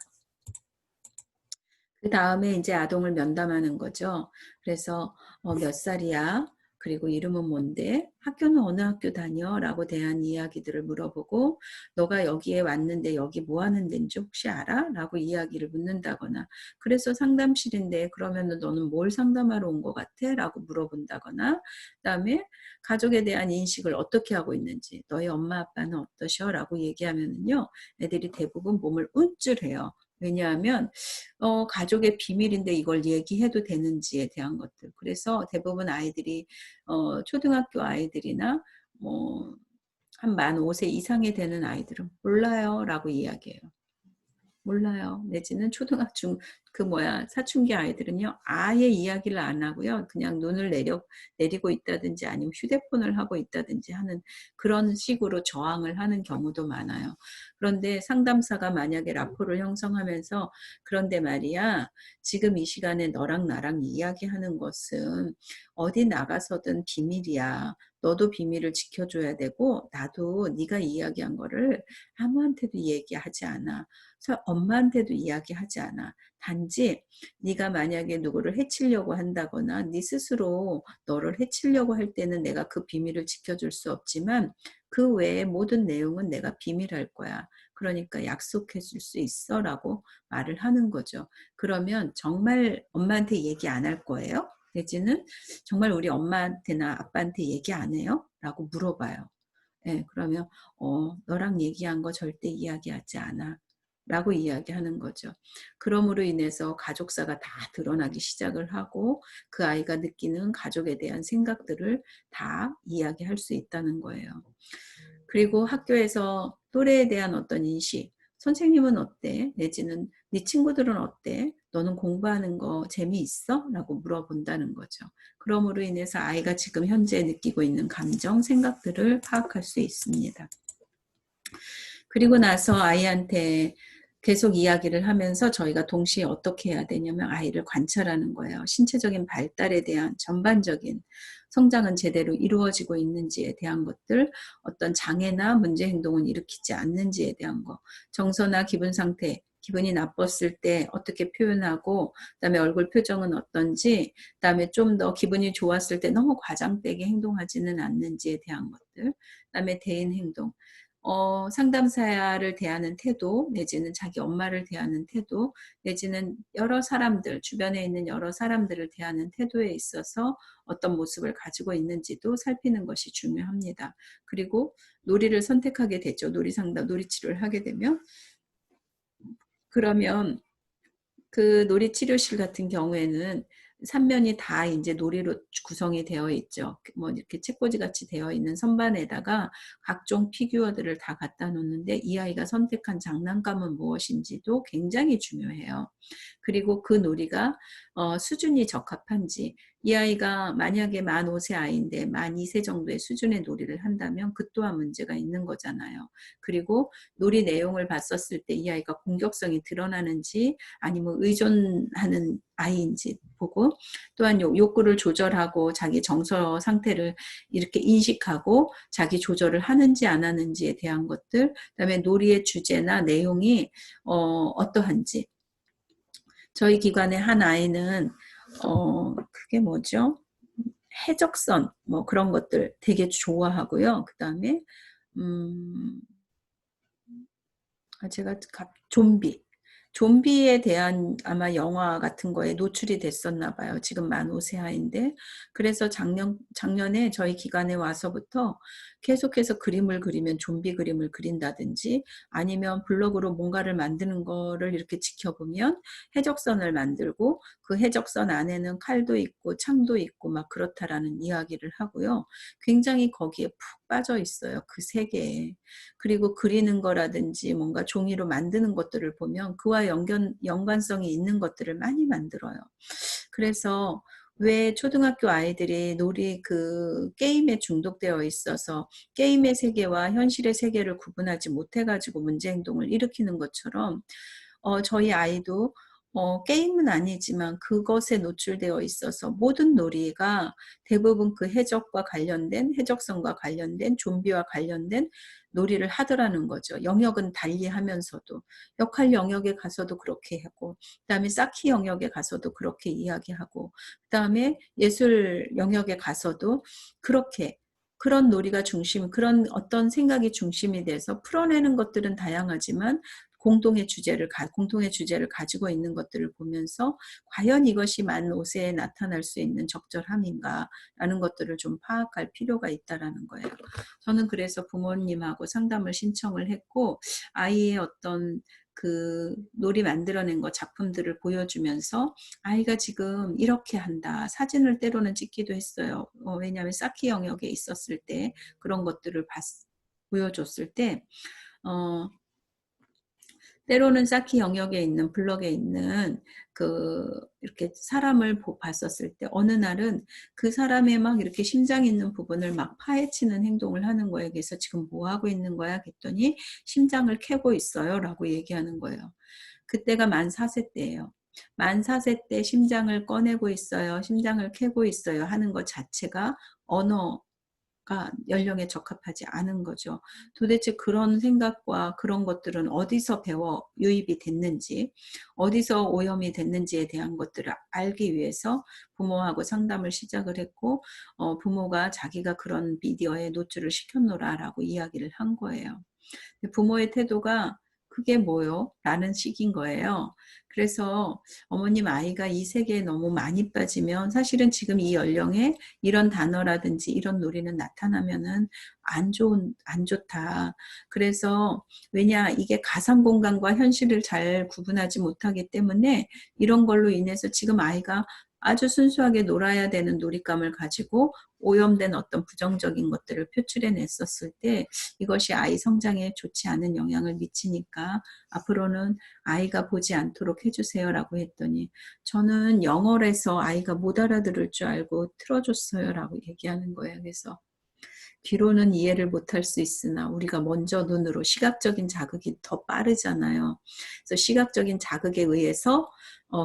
그 다음에 이제 아동을 면담하는 거죠. 그래서 몇 살이야? 그리고 이름은 뭔데? 학교는 어느 학교 다녀? 라고 대한 이야기들을 물어보고, 너가 여기에 왔는데 여기 뭐 하는 데인지 혹시 알아? 라고 이야기를 묻는다거나, 그래서 상담실인데 그러면 너는 뭘 상담하러 온 것 같아? 라고 물어본다거나, 그 다음에 가족에 대한 인식을 어떻게 하고 있는지, 너희 엄마 아빠는 어떠셔? 라고 얘기하면은요, 애들이 대부분 몸을 움찔해요. 왜냐하면 가족의 비밀인데 이걸 얘기해도 되는지에 대한 것들. 그래서 대부분 아이들이 초등학교 아이들이나 뭐 한 만 5세 이상이 되는 아이들은 몰라요 라고 이야기해요. 몰라요. 내지는 사춘기 아이들은요, 아예 이야기를 안 하고요. 그냥 눈을 내리고 있다든지 아니면 휴대폰을 하고 있다든지 하는 그런 식으로 저항을 하는 경우도 많아요. 그런데 상담사가 만약에 라포를 형성하면서, 그런데 말이야, 지금 이 시간에 너랑 나랑 이야기하는 것은 어디 나가서든 비밀이야. 너도 비밀을 지켜줘야 되고, 나도 네가 이야기한 거를 아무한테도 얘기하지 않아. 엄마한테도 이야기하지 않아. 단지 네가 만약에 누구를 해치려고 한다거나 네 스스로 너를 해치려고 할 때는 내가 그 비밀을 지켜줄 수 없지만, 그 외의 모든 내용은 내가 비밀할 거야. 그러니까 약속해 줄 수 있어 라고 말을 하는 거죠. 그러면 정말 엄마한테 얘기 안 할 거예요? 내지는 정말 우리 엄마한테나 아빠한테 얘기 안 해요? 라고 물어봐요. 예, 그러면 너랑 얘기한 거 절대 이야기하지 않아 라고 이야기하는 거죠. 그럼으로 인해서 가족사가 다 드러나기 시작을 하고, 그 아이가 느끼는 가족에 대한 생각들을 다 이야기할 수 있다는 거예요. 그리고 학교에서 또래에 대한 어떤 인식, 선생님은 어때? 내지는 네 친구들은 어때? 너는 공부하는 거 재미있어? 라고 물어본다는 거죠. 그러므로 인해서 아이가 지금 현재 느끼고 있는 감정, 생각들을 파악할 수 있습니다. 그리고 나서 아이한테 계속 이야기를 하면서 저희가 동시에 어떻게 해야 되냐면 아이를 관찰하는 거예요. 신체적인 발달에 대한 전반적인 성장은 제대로 이루어지고 있는지에 대한 것들, 어떤 장애나 문제 행동은 일으키지 않는지에 대한 거, 정서나 기분 상태, 기분이 나빴을 때 어떻게 표현하고, 그다음에 얼굴 표정은 어떤지, 그다음에 좀 더 기분이 좋았을 때 너무 과장되게 행동하지는 않는지에 대한 것들, 그다음에 대인 행동, 상담사를 대하는 태도, 내지는 자기 엄마를 대하는 태도, 내지는 여러 사람들, 주변에 있는 여러 사람들을 대하는 태도에 있어서 어떤 모습을 가지고 있는지도 살피는 것이 중요합니다. 그리고 놀이를 선택하게 되죠. 놀이치료를 하게 되면. 그러면 그 놀이치료실 같은 경우에는 3면이 다 이제 놀이로 구성이 되어 있죠. 뭐 이렇게 책꽂이 같이 되어 있는 선반에다가 각종 피규어들을 다 갖다 놓는데, 이 아이가 선택한 장난감은 무엇인지도 굉장히 중요해요. 그리고 그 놀이가 수준이 적합한지, 이 아이가 만약에 만 5세 아이인데 만 2세 정도의 수준의 놀이를 한다면 그 또한 문제가 있는 거잖아요. 그리고 놀이 내용을 봤었을 때 이 아이가 공격성이 드러나는지 아니면 의존하는 아이인지 보고, 또한 욕구를 조절하고 자기 정서 상태를 이렇게 인식하고 자기 조절을 하는지 안 하는지에 대한 것들, 그다음에 놀이의 주제나 내용이 어떠한지. 저희 기관의 한 아이는 그게 뭐죠? 해적선 뭐 그런 것들 되게 좋아하고요. 그다음에 음 제가 좀비에 대한 아마 영화 같은 거에 노출이 됐었나 봐요. 지금 만 5 세하인데. 그래서 작년에 저희 기관에 와서부터 계속해서 그림을 그리면 좀비 그림을 그린다든지 아니면 블록으로 뭔가를 만드는 거를 이렇게 지켜보면 해적선을 만들고 그 해적선 안에는 칼도 있고 창도 있고 막 그렇다라는 이야기를 하고요. 굉장히 거기에 푹 빠져 있어요. 그 세계에. 그리고 그리는 거라든지 뭔가 종이로 만드는 것들을 보면 그와 연관성이 있는 것들을 많이 만들어요. 그래서 왜 초등학교 아이들이 게임에 중독되어 있어서 게임의 세계와 현실의 세계를 구분하지 못해 가지고 문제 행동을 일으키는 것처럼 저희 아이도 게임은 아니지만 그것에 노출되어 있어서 모든 놀이가 대부분 그 해적선과 관련된 좀비와 관련된 놀이를 하더라는 거죠. 영역은 달리하면서도 역할 영역에 가서도 그렇게 하고 그다음에 쌓기 영역에 가서도 그렇게 이야기하고 그다음에 예술 영역에 가서도 그렇게 그런 놀이가 그런 어떤 생각이 중심이 돼서 풀어내는 것들은 다양하지만 공통의 주제를 가지고 있는 것들을 보면서 과연 이것이 만 5세에 나타날 수 있는 적절함인가라는 것들을 좀 파악할 필요가 있다라는 거예요. 저는 그래서 부모님하고 상담을 신청을 했고 아이의 어떤 그 놀이 만들어낸 거 작품들을 보여주면서 아이가 지금 이렇게 한다. 사진을 때로는 찍기도 했어요. 왜냐하면 쌓기 영역에 있었을 때 그런 것들을 보여줬을 때 어, 때로는 쌓기 영역에 있는 블럭에 있는 이렇게 사람을 봤었을 때 어느 날은 그 사람의 막 이렇게 심장 있는 부분을 막 파헤치는 행동을 하는 거예요. 그래서 지금 뭐 하고 있는 거야? 그랬더니 심장을 캐고 있어요. 라고 얘기하는 거예요. 그때가 만 4세 때예요. 만 4세 때 심장을 꺼내고 있어요. 심장을 캐고 있어요. 하는 것 자체가 언어 연령에 적합하지 않은 거죠. 도대체 그런 생각과 그런 것들은 어디서 유입이 됐는지, 어디서 오염이 됐는지에 대한 것들을 알기 위해서 부모하고 상담을 시작을 했고, 부모가 자기가 그런 미디어에 노출을 시켰노라라고 이야기를 한 거예요. 부모의 태도가 그게 뭐요? 라는 식인 거예요. 그래서 어머님 아이가 이 세계에 너무 많이 빠지면 사실은 지금 이 연령에 이런 단어라든지 이런 놀이는 나타나면은 안 좋다. 그래서 왜냐 이게 가상 공간과 현실을 잘 구분하지 못하기 때문에 이런 걸로 인해서 지금 아이가 아주 순수하게 놀아야 되는 놀잇감을 가지고 오염된 어떤 부정적인 것들을 표출해 냈었을 때 이것이 아이 성장에 좋지 않은 영향을 미치니까 앞으로는 아이가 보지 않도록 해주세요라고 했더니 저는 영어에서 아이가 못 알아들을 줄 알고 틀어줬어요라고 얘기하는 거예요. 그래서 귀로는 이해를 못할 수 있으나 우리가 먼저 눈으로 시각적인 자극이 더 빠르잖아요. 그래서 시각적인 자극에 의해서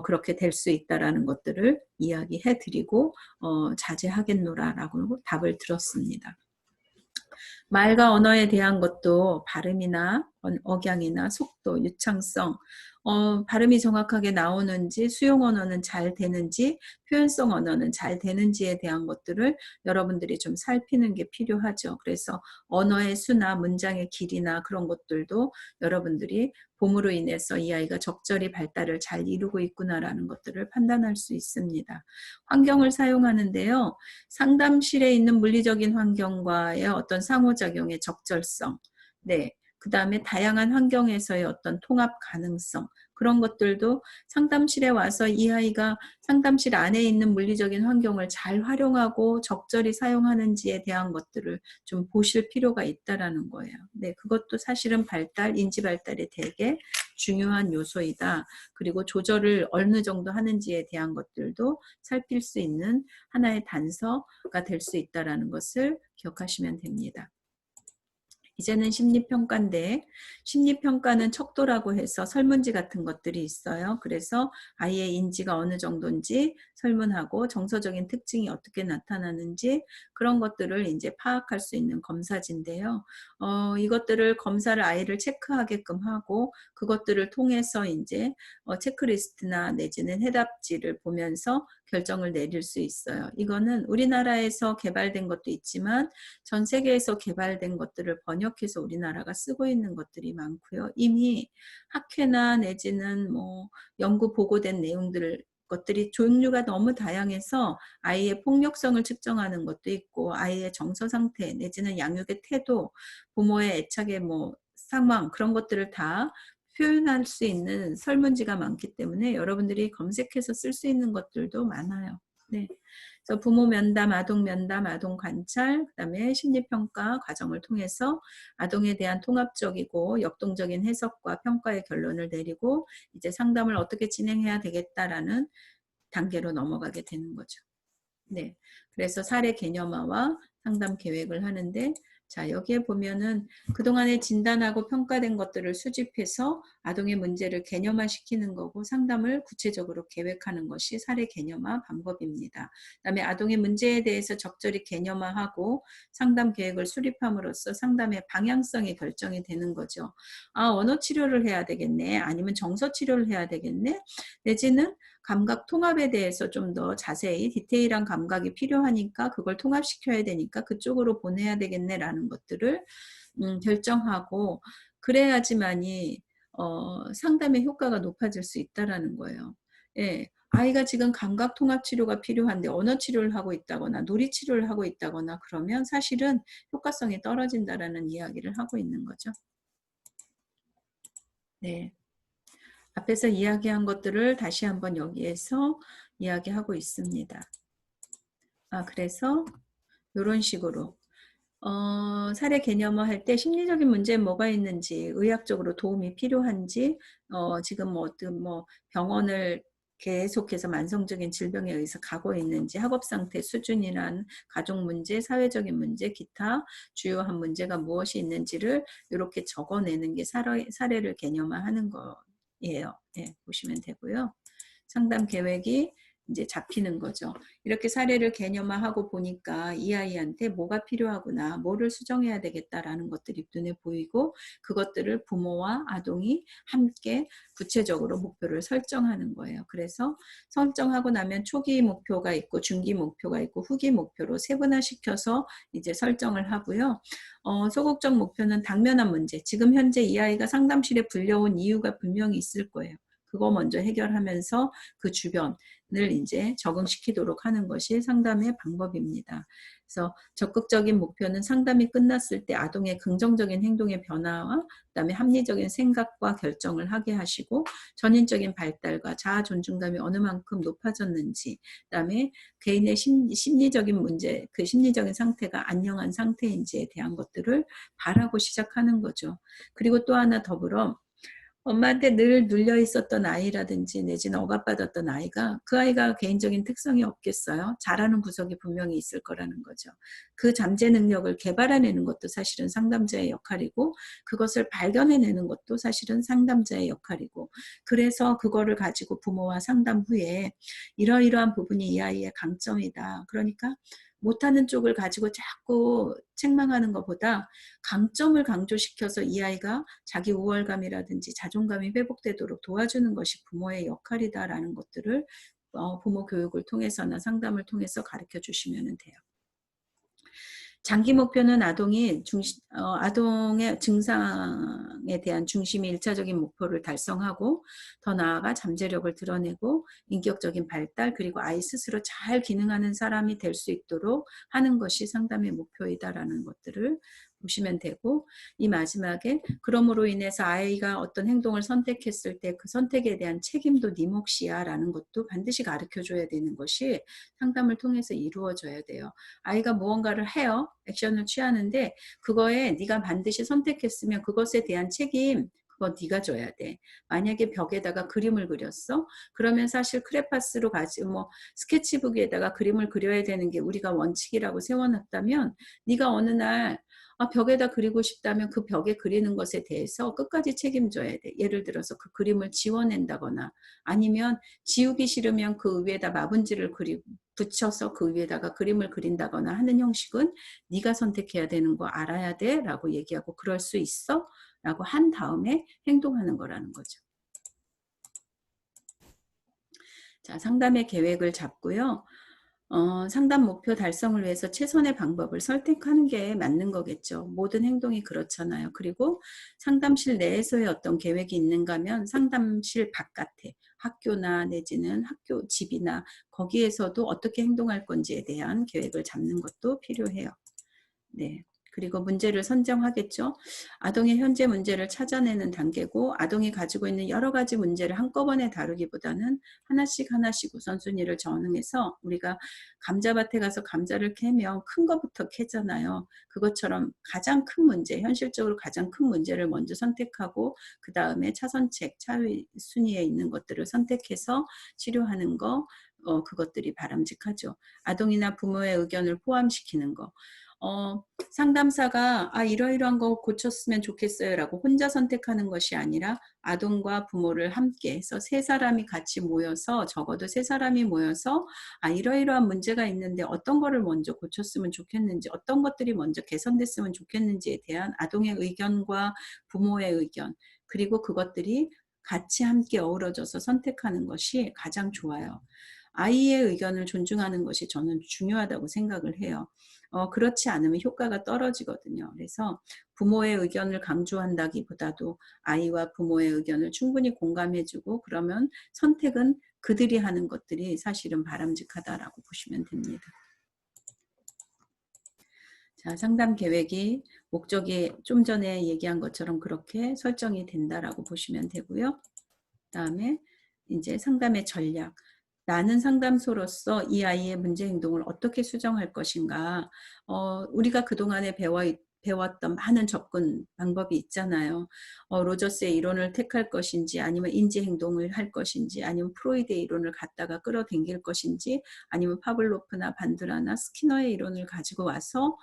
그렇게 될 수 있다라는 것들을 이야기해 드리고 자제하겠노라라고 답을 들었습니다. 말과 언어에 대한 것도 발음이나 억양이나 속도, 유창성, 발음이 정확하게 나오는지, 수용 언어는 잘 되는지, 표현성 언어는 잘 되는지에 대한 것들을 여러분들이 좀 살피는 게 필요하죠. 그래서 언어의 수나 문장의 길이나 그런 것들도 여러분들이 봄으로 인해서 이 아이가 적절히 발달을 잘 이루고 있구나라는 것들을 판단할 수 있습니다. 환경을 사용하는데요. 상담실에 있는 물리적인 환경과의 어떤 상호작용의 적절성, 네, 그 다음에 다양한 환경에서의 어떤 통합 가능성, 그런 것들도 상담실에 와서 이 아이가 상담실 안에 있는 물리적인 환경을 잘 활용하고 적절히 사용하는지에 대한 것들을 좀 보실 필요가 있다라는 거예요. 네, 그것도 사실은 인지 발달에 되게 중요한 요소이다. 그리고 조절을 어느 정도 하는지에 대한 것들도 살필 수 있는 하나의 단서가 될 수 있다라는 것을 기억하시면 됩니다. 이제는 심리평가인데 심리평가는 척도라고 해서 설문지 같은 것들이 있어요. 그래서 아이의 인지가 어느 정도인지 설문하고 정서적인 특징이 어떻게 나타나는지 그런 것들을 이제 파악할 수 있는 검사지인데요. 이것들을 검사를 아이를 체크하게끔 하고 그것들을 통해서 이제 체크리스트나 내지는 해답지를 보면서 결정을 내릴 수 있어요. 이거는 우리나라에서 개발된 것도 있지만 전 세계에서 개발된 것들을 번역해서 우리나라가 쓰고 있는 것들이 많고요. 이미 학회나 내지는 뭐 연구 보고된 내용들 것들이 종류가 너무 다양해서 아이의 폭력성을 측정하는 것도 있고 아이의 정서 상태 내지는 양육의 태도, 부모의 애착의 뭐 상황 그런 것들을 다 표현할 수 있는 설문지가 많기 때문에 여러분들이 검색해서 쓸 수 있는 것들도 많아요. 네. 그래서 부모 면담, 아동 면담, 아동 관찰, 그다음에 심리평가 과정을 통해서 아동에 대한 통합적이고 역동적인 해석과 평가의 결론을 내리고 이제 상담을 어떻게 진행해야 되겠다라는 단계로 넘어가게 되는 거죠. 네. 그래서 사례 개념화와 상담 계획을 하는데 자 여기에 보면은 그동안에 진단하고 평가된 것들을 수집해서 아동의 문제를 개념화시키는 거고 상담을 구체적으로 계획하는 것이 사례 개념화 방법입니다. 그다음에 아동의 문제에 대해서 적절히 개념화하고 상담 계획을 수립함으로써 상담의 방향성이 결정이 되는 거죠. 아 언어 치료를 해야 되겠네 아니면 정서 치료를 해야 되겠네 내지는 감각 통합에 대해서 좀 더 자세히 디테일한 감각이 필요하니까 그걸 통합시켜야 되니까 그쪽으로 보내야 되겠네라는 것들을 결정하고 그래야지만이 상담의 효과가 높아질 수 있다라는 거예요. 예. 아이가 지금 감각 통합 치료가 필요한데 언어 치료를 하고 있다거나 놀이 치료를 하고 있다거나 그러면 사실은 효과성이 떨어진다라는 이야기를 하고 있는 거죠. 네. 앞에서 이야기한 것들을 다시 한번 여기에서 이야기하고 있습니다. 그래서 이런 식으로 사례 개념화 할 때 심리적인 문제에 뭐가 있는지 의학적으로 도움이 필요한지 지금 뭐 어떤 뭐 병원을 계속해서 만성적인 질병에 의해서 가고 있는지 학업상태 수준이란 가족 문제, 사회적인 문제, 기타 주요한 문제가 무엇이 있는지를 이렇게 적어내는 게 사례를 개념화하는 거예요. 예, 보시면 되고요. 상담 계획이 이제 잡히는 거죠. 이렇게 사례를 개념화하고 보니까 이 아이한테 뭐가 필요하구나, 뭐를 수정해야 되겠다라는 것들이 눈에 보이고 그것들을 부모와 아동이 함께 구체적으로 목표를 설정하는 거예요. 그래서 설정하고 나면 초기 목표가 있고 중기 목표가 있고 후기 목표로 세분화시켜서 이제 설정을 하고요. 소극적 목표는 당면한 문제, 지금 현재 이 아이가 상담실에 불려온 이유가 분명히 있을 거예요. 그거 먼저 해결하면서 그 주변을 이제 적응시키도록 하는 것이 상담의 방법입니다. 그래서 적극적인 목표는 상담이 끝났을 때 아동의 긍정적인 행동의 변화와 그다음에 합리적인 생각과 결정을 하게 하시고 전인적인 발달과 자아 존중감이 어느 만큼 높아졌는지 그다음에 개인의 심리적인 문제, 그 심리적인 상태가 안녕한 상태인지에 대한 것들을 바라고 시작하는 거죠. 그리고 또 하나 더불어 엄마한테 늘 눌려 있었던 아이라든지 내지는 억압받았던 아이가 그 아이가 개인적인 특성이 없겠어요. 잘하는 구석이 분명히 있을 거라는 거죠. 그 잠재 능력을 개발해내는 것도 사실은 상담자의 역할이고 그것을 발견해내는 것도 사실은 상담자의 역할이고 그래서 그거를 가지고 부모와 상담 후에 이러이러한 부분이 이 아이의 강점이다. 그러니까 못하는 쪽을 가지고 자꾸 책망하는 것보다 강점을 강조시켜서 이 아이가 자기 우월감이라든지 자존감이 회복되도록 도와주는 것이 부모의 역할이다라는 것들을 부모 교육을 통해서나 상담을 통해서 가르쳐 주시면 돼요. 장기 목표는 아동의 증상에 대한 중심이 1차적인 목표를 달성하고 더 나아가 잠재력을 드러내고 인격적인 발달 그리고 아이 스스로 잘 기능하는 사람이 될 수 있도록 하는 것이 상담의 목표이다라는 것들을 보시면 되고 이 마지막에 그러므로 인해서 아이가 어떤 행동을 선택했을 때 그 선택에 대한 책임도 네 몫이야 라는 것도 반드시 가르쳐줘야 되는 것이 상담을 통해서 이루어져야 돼요. 아이가 무언가를 해요. 액션을 취하는데 그거에 네가 반드시 선택했으면 그것에 대한 책임 그거 네가 져야 돼. 만약에 벽에다가 그림을 그렸어? 그러면 사실 크레파스로 가지고 뭐 스케치북에다가 그림을 그려야 되는 게 우리가 원칙이라고 세워놨다면 네가 어느 날 벽에다 그리고 싶다면 그 벽에 그리는 것에 대해서 끝까지 책임져야 돼. 예를 들어서 그 그림을 지워낸다거나 아니면 지우기 싫으면 그 위에다 마분지를 붙여서 그 위에다가 그림을 그린다거나 하는 형식은 네가 선택해야 되는 거 알아야 돼 라고 얘기하고 그럴 수 있어? 라고 한 다음에 행동하는 거라는 거죠. 자, 상담의 계획을 잡고요. 상담 목표 달성을 위해서 최선의 방법을 선택하는 게 맞는 거겠죠. 모든 행동이 그렇잖아요. 그리고 상담실 내에서의 어떤 계획이 있는가 하면 상담실 바깥에 학교나 내지는 학교 집이나 거기에서도 어떻게 행동할 건지에 대한 계획을 잡는 것도 필요해요. 네. 그리고 문제를 선정하겠죠. 아동의 현재 문제를 찾아내는 단계고 아동이 가지고 있는 여러 가지 문제를 한꺼번에 다루기보다는 하나씩 하나씩 우선순위를 정해서 우리가 감자밭에 가서 감자를 캐면 큰 거부터 캐잖아요. 그것처럼 가장 큰 문제, 현실적으로 가장 큰 문제를 먼저 선택하고 그 다음에 차선책, 차위 순위에 있는 것들을 선택해서 치료하는 거, 그것들이 바람직하죠. 아동이나 부모의 의견을 포함시키는 거. 상담사가 이러이러한 거 고쳤으면 좋겠어요 라고 혼자 선택하는 것이 아니라 아동과 부모를 함께 해서 세 사람이 같이 모여서 적어도 세 사람이 모여서 이러이러한 문제가 있는데 어떤 거를 먼저 고쳤으면 좋겠는지 어떤 것들이 먼저 개선됐으면 좋겠는지에 대한 아동의 의견과 부모의 의견 그리고 그것들이 같이 함께 어우러져서 선택하는 것이 가장 좋아요. 아이의 의견을 존중하는 것이 저는 중요하다고 생각을 해요. 그렇지 않으면 효과가 떨어지거든요. 그래서 부모의 의견을 강조한다기보다도 아이와 부모의 의견을 충분히 공감해주고 그러면 선택은 그들이 하는 것들이 사실은 바람직하다라고 보시면 됩니다. 자, 상담 계획이 목적이 좀 전에 얘기한 것처럼 그렇게 설정이 된다라고 보시면 되고요. 그다음에 이제 상담의 전략. 나는 상담소로서 이 아이의 문제 행동을 어떻게 수정할 것인가. 우리가 그동안에 배웠던 많은 접근 방법이 있잖아요. 로저스의 이론을 택할 것인지 아니면 인지 행동을 할 것인지 아니면 프로이드의 이론을 갖다가 끌어당길 것인지 아니면 파블로프나 반두라나 스키너의 이론을 가지고 와서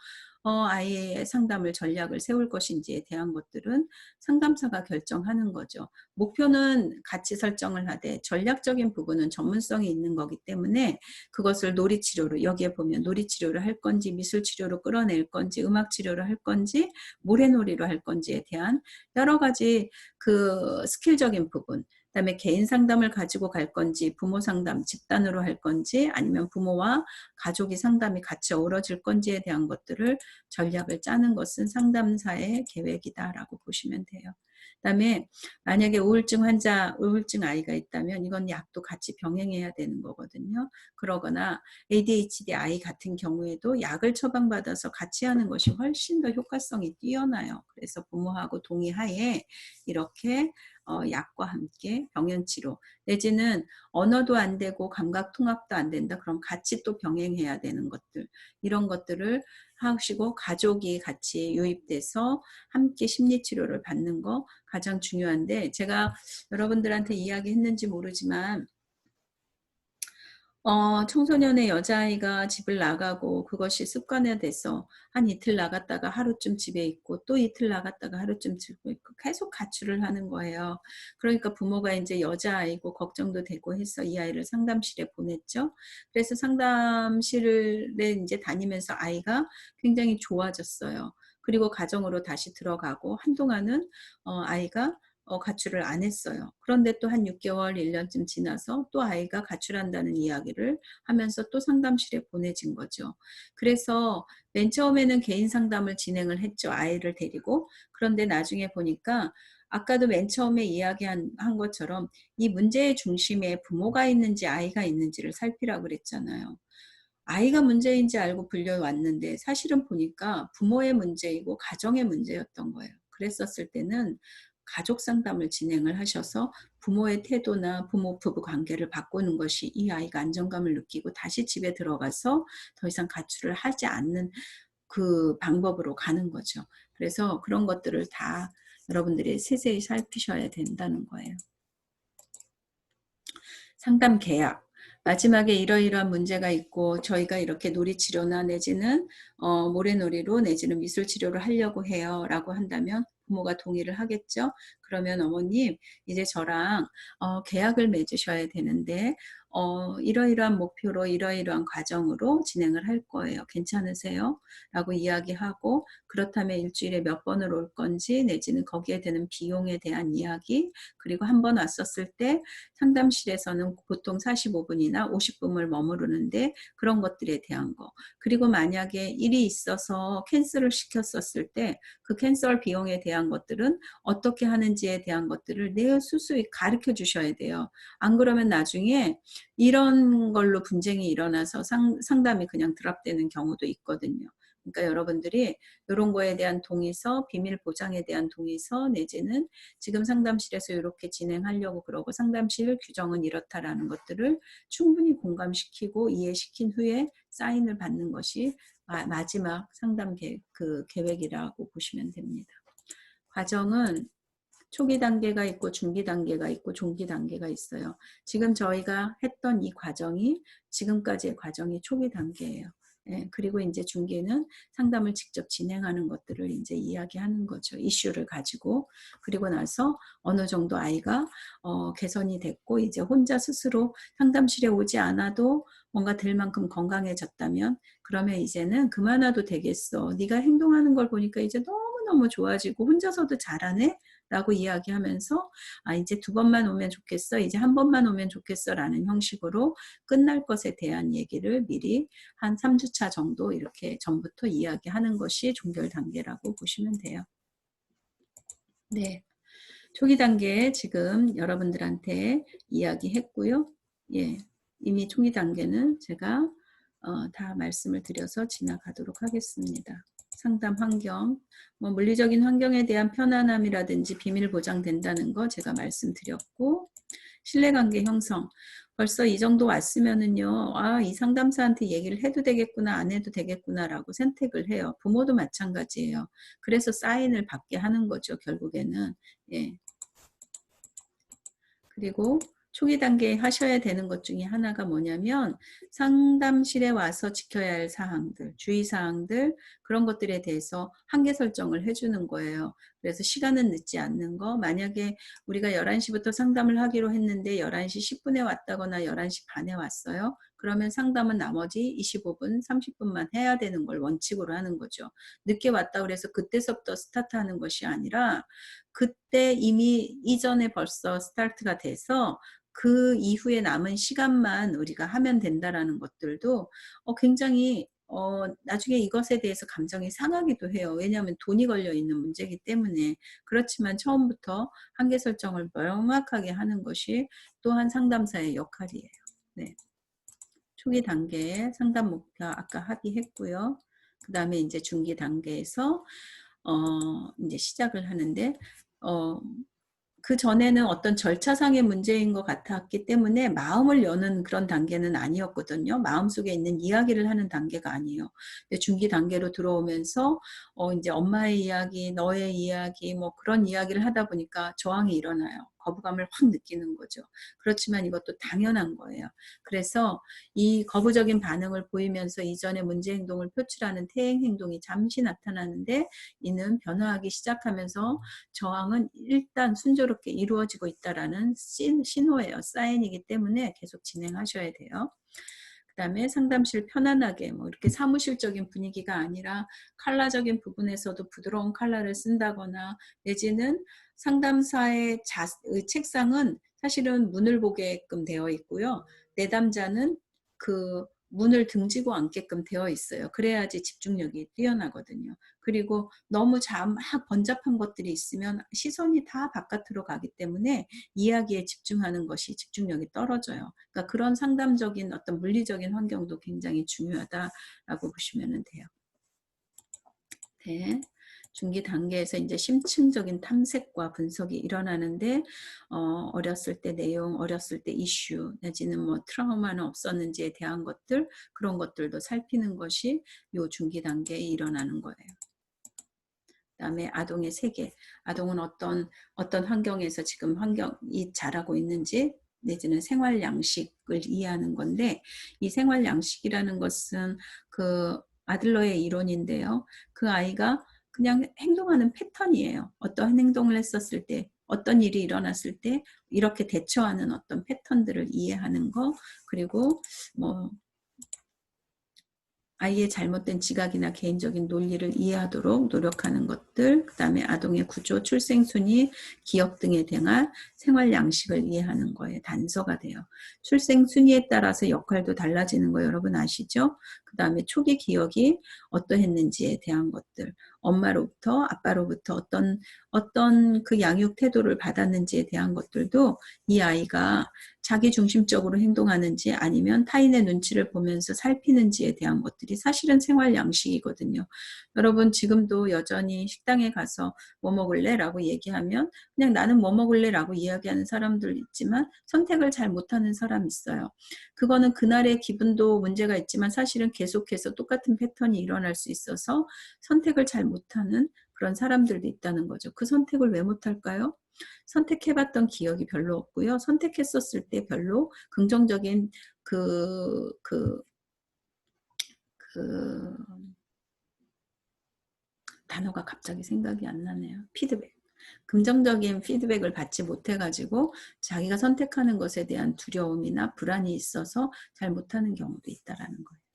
아이의 상담을 전략을 세울 것인지에 대한 것들은 상담사가 결정하는 거죠. 목표는 같이 설정을 하되 전략적인 부분은 전문성이 있는 거기 때문에 그것을 놀이치료로 여기에 보면 놀이치료를 할 건지 미술치료로 끌어낼 건지 음악치료를 할 건지 모래놀이로 할 건지에 대한 여러 가지 그 스킬적인 부분 그다음에 개인 상담을 가지고 갈 건지 부모 상담 집단으로 할 건지 아니면 부모와 가족이 상담이 같이 어우러질 건지에 대한 것들을 전략을 짜는 것은 상담사의 계획이다라고 보시면 돼요. 그다음에 만약에 우울증 아이가 있다면 이건 약도 같이 병행해야 되는 거거든요. 그러거나 ADHD 아이 같은 경우에도 약을 처방받아서 같이 하는 것이 훨씬 더 효과성이 뛰어나요. 그래서 부모하고 동의하에 이렇게 약과 함께 병행치료 내지는 언어도 안 되고 감각통합도 안 된다. 그럼 같이 또 병행해야 되는 것들 이런 것들을 하시고 가족이 같이 유입돼서 함께 심리치료를 받는 거 가장 중요한데 제가 여러분들한테 이야기했는지 모르지만 청소년의 여자아이가 집을 나가고 그것이 습관화돼서 한 이틀 나갔다가 하루쯤 집에 있고 또 이틀 나갔다가 하루쯤 집에 있고 계속 가출을 하는 거예요. 그러니까 부모가 이제 여자아이고 걱정도 되고 해서 이 아이를 상담실에 보냈죠. 그래서 상담실에 이제 다니면서 아이가 굉장히 좋아졌어요. 그리고 가정으로 다시 들어가고 한동안은 아이가 가출을 안 했어요. 그런데 또 한 6개월, 1년쯤 지나서 또 아이가 가출한다는 이야기를 하면서 또 상담실에 보내진 거죠. 그래서 맨 처음에는 개인 상담을 진행을 했죠. 아이를 데리고. 그런데 나중에 보니까 아까도 맨 처음에 이야기한 것처럼 이 문제의 중심에 부모가 있는지 아이가 있는지를 살피라고 그랬잖아요. 아이가 문제인지 알고 불려왔는데 사실은 보니까 부모의 문제이고 가정의 문제였던 거예요. 그랬었을 때는 가족 상담을 진행을 하셔서 부모의 태도나 부부 관계를 바꾸는 것이 이 아이가 안정감을 느끼고 다시 집에 들어가서 더 이상 가출을 하지 않는 그 방법으로 가는 거죠. 그래서 그런 것들을 다 여러분들이 세세히 살피셔야 된다는 거예요. 상담 계약. 마지막에 이러이러한 문제가 있고 저희가 이렇게 놀이치료나 내지는 모래놀이로 내지는 미술치료를 하려고 해요 라고 한다면 부모가 동의를 하겠죠. 그러면 어머님 이제 저랑 계약을 맺으셔야 되는데 이러이러한 목표로 이러이러한 과정으로 진행을 할 거예요. 괜찮으세요? 라고 이야기하고 그렇다면 일주일에 몇 번을 올 건지 내지는 거기에 드는 비용에 대한 이야기 그리고 한 번 왔었을 때 상담실에서는 보통 45분이나 50분을 머무르는데 그런 것들에 대한 거 그리고 만약에 일이 있어서 캔슬을 시켰었을 때 그 캔슬 비용에 대한 것들은 어떻게 하는지에 대한 것들을 수수히 가르쳐 주셔야 돼요. 안 그러면 나중에 이런 걸로 분쟁이 일어나서 상담이 그냥 드랍되는 경우도 있거든요. 그러니까 여러분들이 이런 거에 대한 동의서, 비밀 보장에 대한 동의서 내지는 지금 상담실에서 이렇게 진행하려고 그러고 상담실 규정은 이렇다라는 것들을 충분히 공감시키고 이해시킨 후에 사인을 받는 것이 마지막 상담 계획이라고 보시면 됩니다. 과정은 초기 단계가 있고 중기 단계가 있고 종기 단계가 있어요. 지금 저희가 했던 이 과정이 지금까지의 과정이 초기 단계예요. 예, 그리고 이제 중기는 상담을 직접 진행하는 것들을 이제 이야기하는 거죠. 이슈를 가지고. 그리고 나서 어느 정도 아이가 개선이 됐고 이제 혼자 스스로 상담실에 오지 않아도 뭔가 될 만큼 건강해졌다면 그러면 이제는 그만와도 되겠어. 네가 행동하는 걸 보니까 이제 너무너무 좋아지고 혼자서도 잘하네? 라고 이야기하면서 이제 2번만 오면 좋겠어. 이제 1번만 오면 좋겠어. 라는 형식으로 끝날 것에 대한 얘기를 미리 한 3주차 정도 이렇게 전부터 이야기하는 것이 종결 단계라고 보시면 돼요. 네. 초기 단계에 지금 여러분들한테 이야기했고요. 예. 이미 초기 단계는 제가 다 말씀을 드려서 지나가도록 하겠습니다. 상담 환경, 물리적인 환경에 대한 편안함이라든지 비밀 보장된다는 거 제가 말씀드렸고 신뢰관계 형성, 벌써 이 정도 왔으면은요, 이 상담사한테 얘기를 해도 되겠구나, 안 해도 되겠구나라고 선택을 해요. 부모도 마찬가지예요. 그래서 사인을 받게 하는 거죠, 결국에는. 예. 그리고 초기 단계에 하셔야 되는 것 중에 하나가 뭐냐면 상담실에 와서 지켜야 할 사항들, 주의사항들 그런 것들에 대해서 한계 설정을 해주는 거예요. 그래서 시간은 늦지 않는 거 만약에 우리가 11시부터 상담을 하기로 했는데 11시 10분에 왔다거나 11시 반에 왔어요. 그러면 상담은 나머지 25분, 30분만 해야 되는 걸 원칙으로 하는 거죠. 늦게 왔다 그래서 그때서부터 스타트하는 것이 아니라 그때 이미 이전에 벌써 스타트가 돼서 그 이후에 남은 시간만 우리가 하면 된다라는 것들도 굉장히 나중에 이것에 대해서 감정이 상하기도 해요. 왜냐하면 돈이 걸려 있는 문제이기 때문에. 그렇지만 처음부터 한계 설정을 명확하게 하는 것이 또한 상담사의 역할이에요. 네. 초기 단계에 상담 목표 아까 합의했고요. 그 다음에 이제 중기 단계에서 이제 시작을 하는데 그 전에는 어떤 절차상의 문제인 것 같았기 때문에 마음을 여는 그런 단계는 아니었거든요. 마음속에 있는 이야기를 하는 단계가 아니에요. 근데 중기 단계로 들어오면서 이제 엄마의 이야기, 너의 이야기 뭐 그런 이야기를 하다 보니까 저항이 일어나요. 거부감을 확 느끼는 거죠. 그렇지만 이것도 당연한 거예요. 그래서 이 거부적인 반응을 보이면서 이전의 문제 행동을 표출하는 퇴행 행동이 잠시 나타나는데 이는 변화하기 시작하면서 저항은 일단 순조롭게 이루어지고 있다라는 신호예요. 사인이기 때문에 계속 진행하셔야 돼요. 그 다음에 상담실 편안하게 이렇게 사무실적인 분위기가 아니라 컬러적인 부분에서도 부드러운 컬러를 쓴다거나 내지는 상담사의 책상은 사실은 문을 보게끔 되어 있고요. 내담자는 그 문을 등지고 앉게끔 되어 있어요. 그래야지 집중력이 뛰어나거든요. 그리고 너무 막 번잡한 것들이 있으면 시선이 다 바깥으로 가기 때문에 이야기에 집중하는 것이 집중력이 떨어져요. 그러니까 그런 상담적인 어떤 물리적인 환경도 굉장히 중요하다라고 보시면 돼요. 네. 중기 단계에서 이제 심층적인 탐색과 분석이 일어나는데 어렸을 때 내용, 어렸을 때 이슈 내지는 뭐 트라우마는 없었는지에 대한 것들 그런 것들도 살피는 것이 요 중기 단계에 일어나는 거예요. 그다음에 아동의 세계, 아동은 어떤 환경에서 지금 환경이 자라고 있는지 내지는 생활 양식을 이해하는 건데 이 생활 양식이라는 것은 그 아들러의 이론인데요. 그 아이가 그냥 행동하는 패턴이에요. 어떠한 행동을 했었을 때, 어떤 일이 일어났을 때 이렇게 대처하는 어떤 패턴들을 이해하는 거, 그리고 뭐 아이의 잘못된 지각이나 개인적인 논리를 이해하도록 노력하는 것들, 그 다음에 아동의 구조, 출생순위, 기억 등에 대한 생활 양식을 이해하는 거에 단서가 돼요. 출생순위에 따라서 역할도 달라지는 거 여러분 아시죠? 그 다음에 초기 기억이 어떠했는지에 대한 것들, 엄마로부터 아빠로부터 어떤 그 양육 태도를 받았는지에 대한 것들도 이 아이가 자기 중심적으로 행동하는지 아니면 타인의 눈치를 보면서 살피는지에 대한 것들이 사실은 생활 양식이거든요. 여러분 지금도 여전히 식당에 가서 뭐 먹을래? 라고 얘기하면 그냥 나는 뭐 먹을래? 라고 이야기하는 사람들 있지만 선택을 잘 못하는 사람 있어요. 그거는 그날의 기분도 문제가 있지만 사실은 계속해서 똑같은 패턴이 일어날 수 있어서 선택을 잘 못하는 그런 사람들도 있다는 거죠. 그 선택을 왜 못할까요? 선택해봤던 기억이 별로 없고요. 선택했었을 때 별로 긍정적인 그 단어가 갑자기 생각이 안 나네요. 피드백. 긍정적인 피드백을 받지 못해가지고 자기가 선택하는 것에 대한 두려움이나 불안이 있어서 잘 못하는 경우도 있다라는 거예요.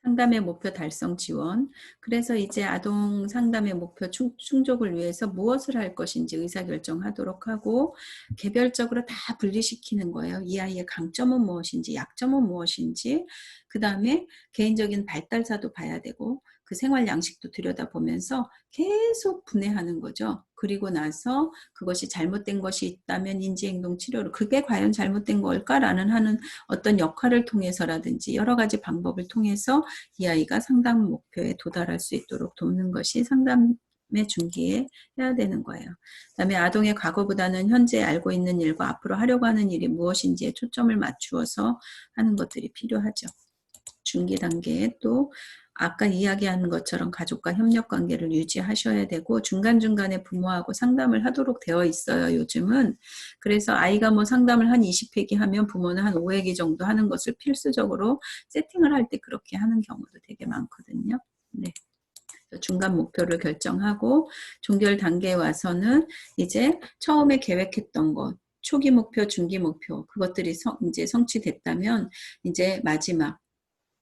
상담의 목표 달성 지원. 그래서 이제 아동 상담의 목표 충족을 위해서 무엇을 할 것인지 의사결정하도록 하고 개별적으로 다 분리시키는 거예요. 이 아이의 강점은 무엇인지 약점은 무엇인지 그 다음에 개인적인 발달사도 봐야 되고 그 생활 양식도 들여다보면서 계속 분해하는 거죠. 그리고 나서 그것이 잘못된 것이 있다면 인지행동 치료로 그게 과연 잘못된 걸까라는 하는 어떤 역할을 통해서라든지 여러 가지 방법을 통해서 이 아이가 상담 목표에 도달할 수 있도록 돕는 것이 상담의 중기에 해야 되는 거예요. 그 다음에 아동의 과거보다는 현재 알고 있는 일과 앞으로 하려고 하는 일이 무엇인지에 초점을 맞추어서 하는 것들이 필요하죠. 중기 단계에 또 아까 이야기하는 것처럼 가족과 협력관계를 유지하셔야 되고 중간중간에 부모하고 상담을 하도록 되어 있어요. 요즘은. 그래서 아이가 뭐 상담을 한 20회기 하면 부모는 한 5회기 정도 하는 것을 필수적으로 세팅을 할 때 그렇게 하는 경우도 되게 많거든요. 네. 중간 목표를 결정하고 종결 단계에 와서는 이제 처음에 계획했던 것 초기 목표, 중기 목표 그것들이 이제 성취됐다면 이제 마지막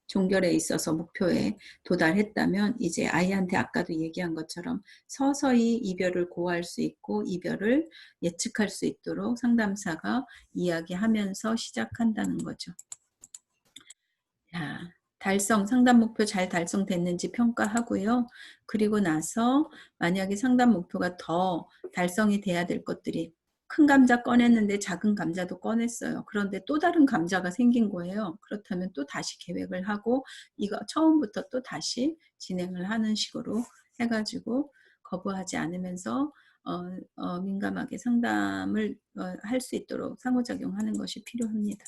종결에 있어서 목표에 도달했다면 이제 아이한테 아까도 얘기한 것처럼 서서히 이별을 고할 수 있고 이별을 예측할 수 있도록 상담사가 이야기하면서 시작한다는 거죠. 자, 상담 목표 잘 달성됐는지 평가하고요. 그리고 나서 만약에 상담 목표가 더 달성이 돼야 될 것들이 큰 감자 꺼냈는데 작은 감자도 꺼냈어요. 그런데 또 다른 감자가 생긴 거예요. 그렇다면 또 다시 계획을 하고 이거 처음부터 또 다시 진행을 하는 식으로 해가지고 거부하지 않으면서 민감하게 상담을 할 수 있도록 상호작용하는 것이 필요합니다.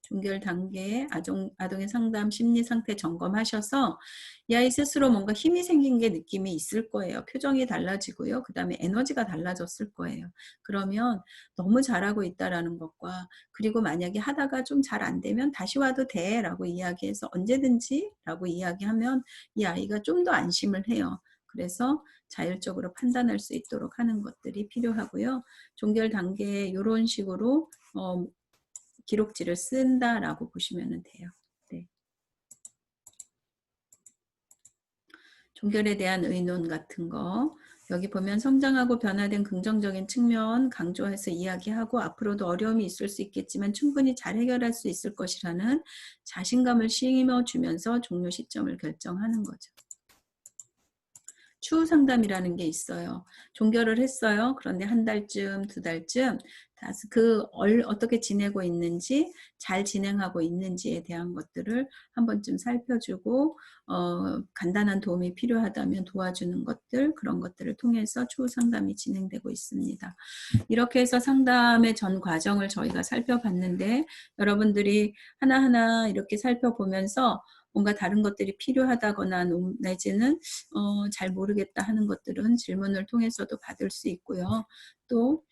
종결 단계에 아동의 상담 심리 상태 점검하셔서 이 아이 스스로 뭔가 힘이 생긴 게 느낌이 있을 거예요. 표정이 달라지고요. 그 다음에 에너지가 달라졌을 거예요. 그러면 너무 잘하고 있다라는 것과 그리고 만약에 하다가 좀 잘 안 되면 다시 와도 돼 라고 이야기해서 언제든지 라고 이야기하면 이 아이가 좀 더 안심을 해요. 그래서 자율적으로 판단할 수 있도록 하는 것들이 필요하고요. 종결 단계에 이런 식으로 기록지를 쓴다라고 보시면 돼요. 네. 종결에 대한 의논 같은 거 여기 보면 성장하고 변화된 긍정적인 측면 강조해서 이야기하고 앞으로도 어려움이 있을 수 있겠지만 충분히 잘 해결할 수 있을 것이라는 자신감을 심어주면서 종료 시점을 결정하는 거죠. 추후 상담이라는 게 있어요. 종결을 했어요. 그런데 한 달쯤, 두 달쯤 어떻게 지내고 있는지, 잘 진행하고 있는지에 대한 것들을 한 번쯤 살펴주고 간단한 도움이 필요하다면 도와주는 것들, 그런 것들을 통해서 추후 상담이 진행되고 있습니다. 이렇게 해서 상담의 전 과정을 저희가 살펴봤는데 여러분들이 하나하나 이렇게 살펴보면서 뭔가 다른 것들이 필요하다거나 내지는 잘 모르겠다 하는 것들은 질문을 통해서도 받을 수 있고요. 또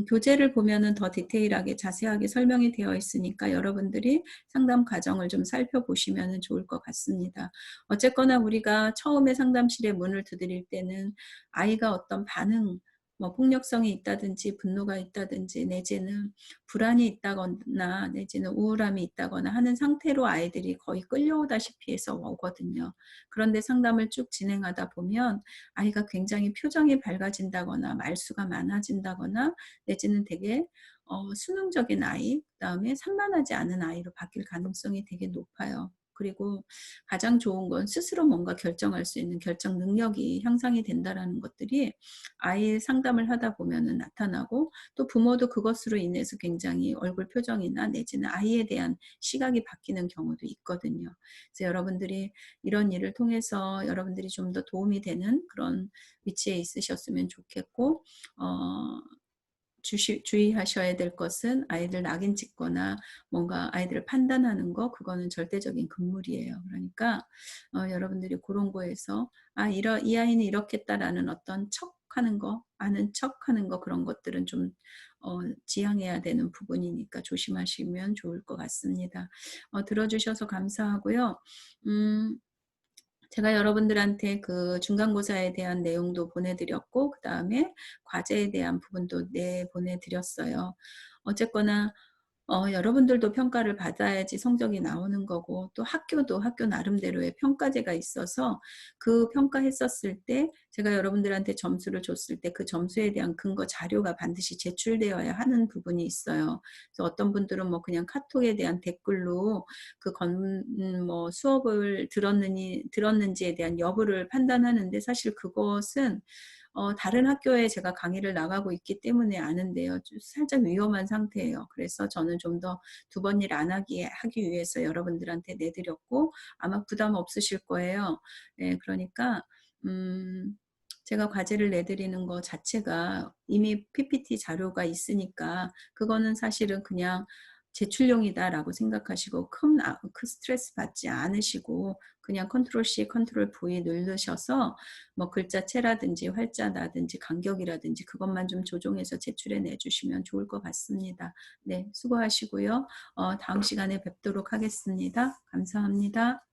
교재를 보면은 더 디테일하게 자세하게 설명이 되어 있으니까 여러분들이 상담 과정을 좀 살펴보시면은 좋을 것 같습니다. 어쨌거나 우리가 처음에 상담실에 문을 두드릴 때는 아이가 어떤 반응, 뭐 폭력성이 있다든지 분노가 있다든지 내지는 불안이 있다거나 내지는 우울함이 있다거나 하는 상태로 아이들이 거의 끌려오다시피 해서 오거든요. 그런데 상담을 쭉 진행하다 보면 아이가 굉장히 표정이 밝아진다거나 말수가 많아진다거나 내지는 되게 수능적인 아이, 그다음에 산만하지 않은 아이로 바뀔 가능성이 되게 높아요. 그리고 가장 좋은 건 스스로 뭔가 결정할 수 있는 결정 능력이 향상이 된다라는 것들이 아이 상담을 하다 보면은 나타나고, 또 부모도 그것으로 인해서 굉장히 얼굴 표정이나 내지는 아이에 대한 시각이 바뀌는 경우도 있거든요. 그래서 여러분들이 이런 일을 통해서 여러분들이 좀 더 도움이 되는 그런 위치에 있으셨으면 좋겠고, 어 주의하셔야 될 것은 아이들 낙인 찍거나 뭔가 아이들을 판단하는 거, 그거는 절대적인 금물이에요. 그러니까 여러분들이 그런 거에서 '아 이 아이는 이렇겠다.'라는 어떤 척하는 거, 아는 척하는 거, 그런 것들은 좀 지양해야 되는 부분이니까 조심하시면 좋을 것 같습니다. 들어 주셔서 감사하고요. 음 제가 여러분들한테 그 중간고사에 대한 내용도 보내드렸고, 그 다음에 과제에 대한 부분도 보내드렸어요. 어쨌거나 여러분들도 평가를 받아야지 성적이 나오는 거고, 또 학교도 학교 나름대로의 평가제가 있어서 그 평가했었을 때 제가 여러분들한테 점수를 줬을 때 그 점수에 대한 근거 자료가 반드시 제출되어야 하는 부분이 있어요. 그래서 어떤 분들은 뭐 그냥 카톡에 대한 댓글로 뭐 수업을 들었는지에 대한 여부를 판단하는데, 사실 그것은 다른 학교에 제가 강의를 나가고 있기 때문에 아는데요. 좀 살짝 위험한 상태예요. 그래서 저는 좀 더 두 번 일 안 하기 위해서 여러분들한테 내드렸고, 아마 부담 없으실 거예요. 예, 그러니까 음 제가 과제를 내드리는 거 자체가 이미 PPT 자료가 있으니까 그거는 사실은 그냥 '제출용이다.'라고 생각하시고 큰 스트레스 받지 않으시고 그냥 컨트롤 C, 컨트롤 V 누르셔서 뭐 글자체라든지 활자라든지 간격이라든지 그것만 좀 조정해서 제출해 내주시면 좋을 것 같습니다. 네, 수고하시고요. 다음 시간에 뵙도록 하겠습니다. 감사합니다.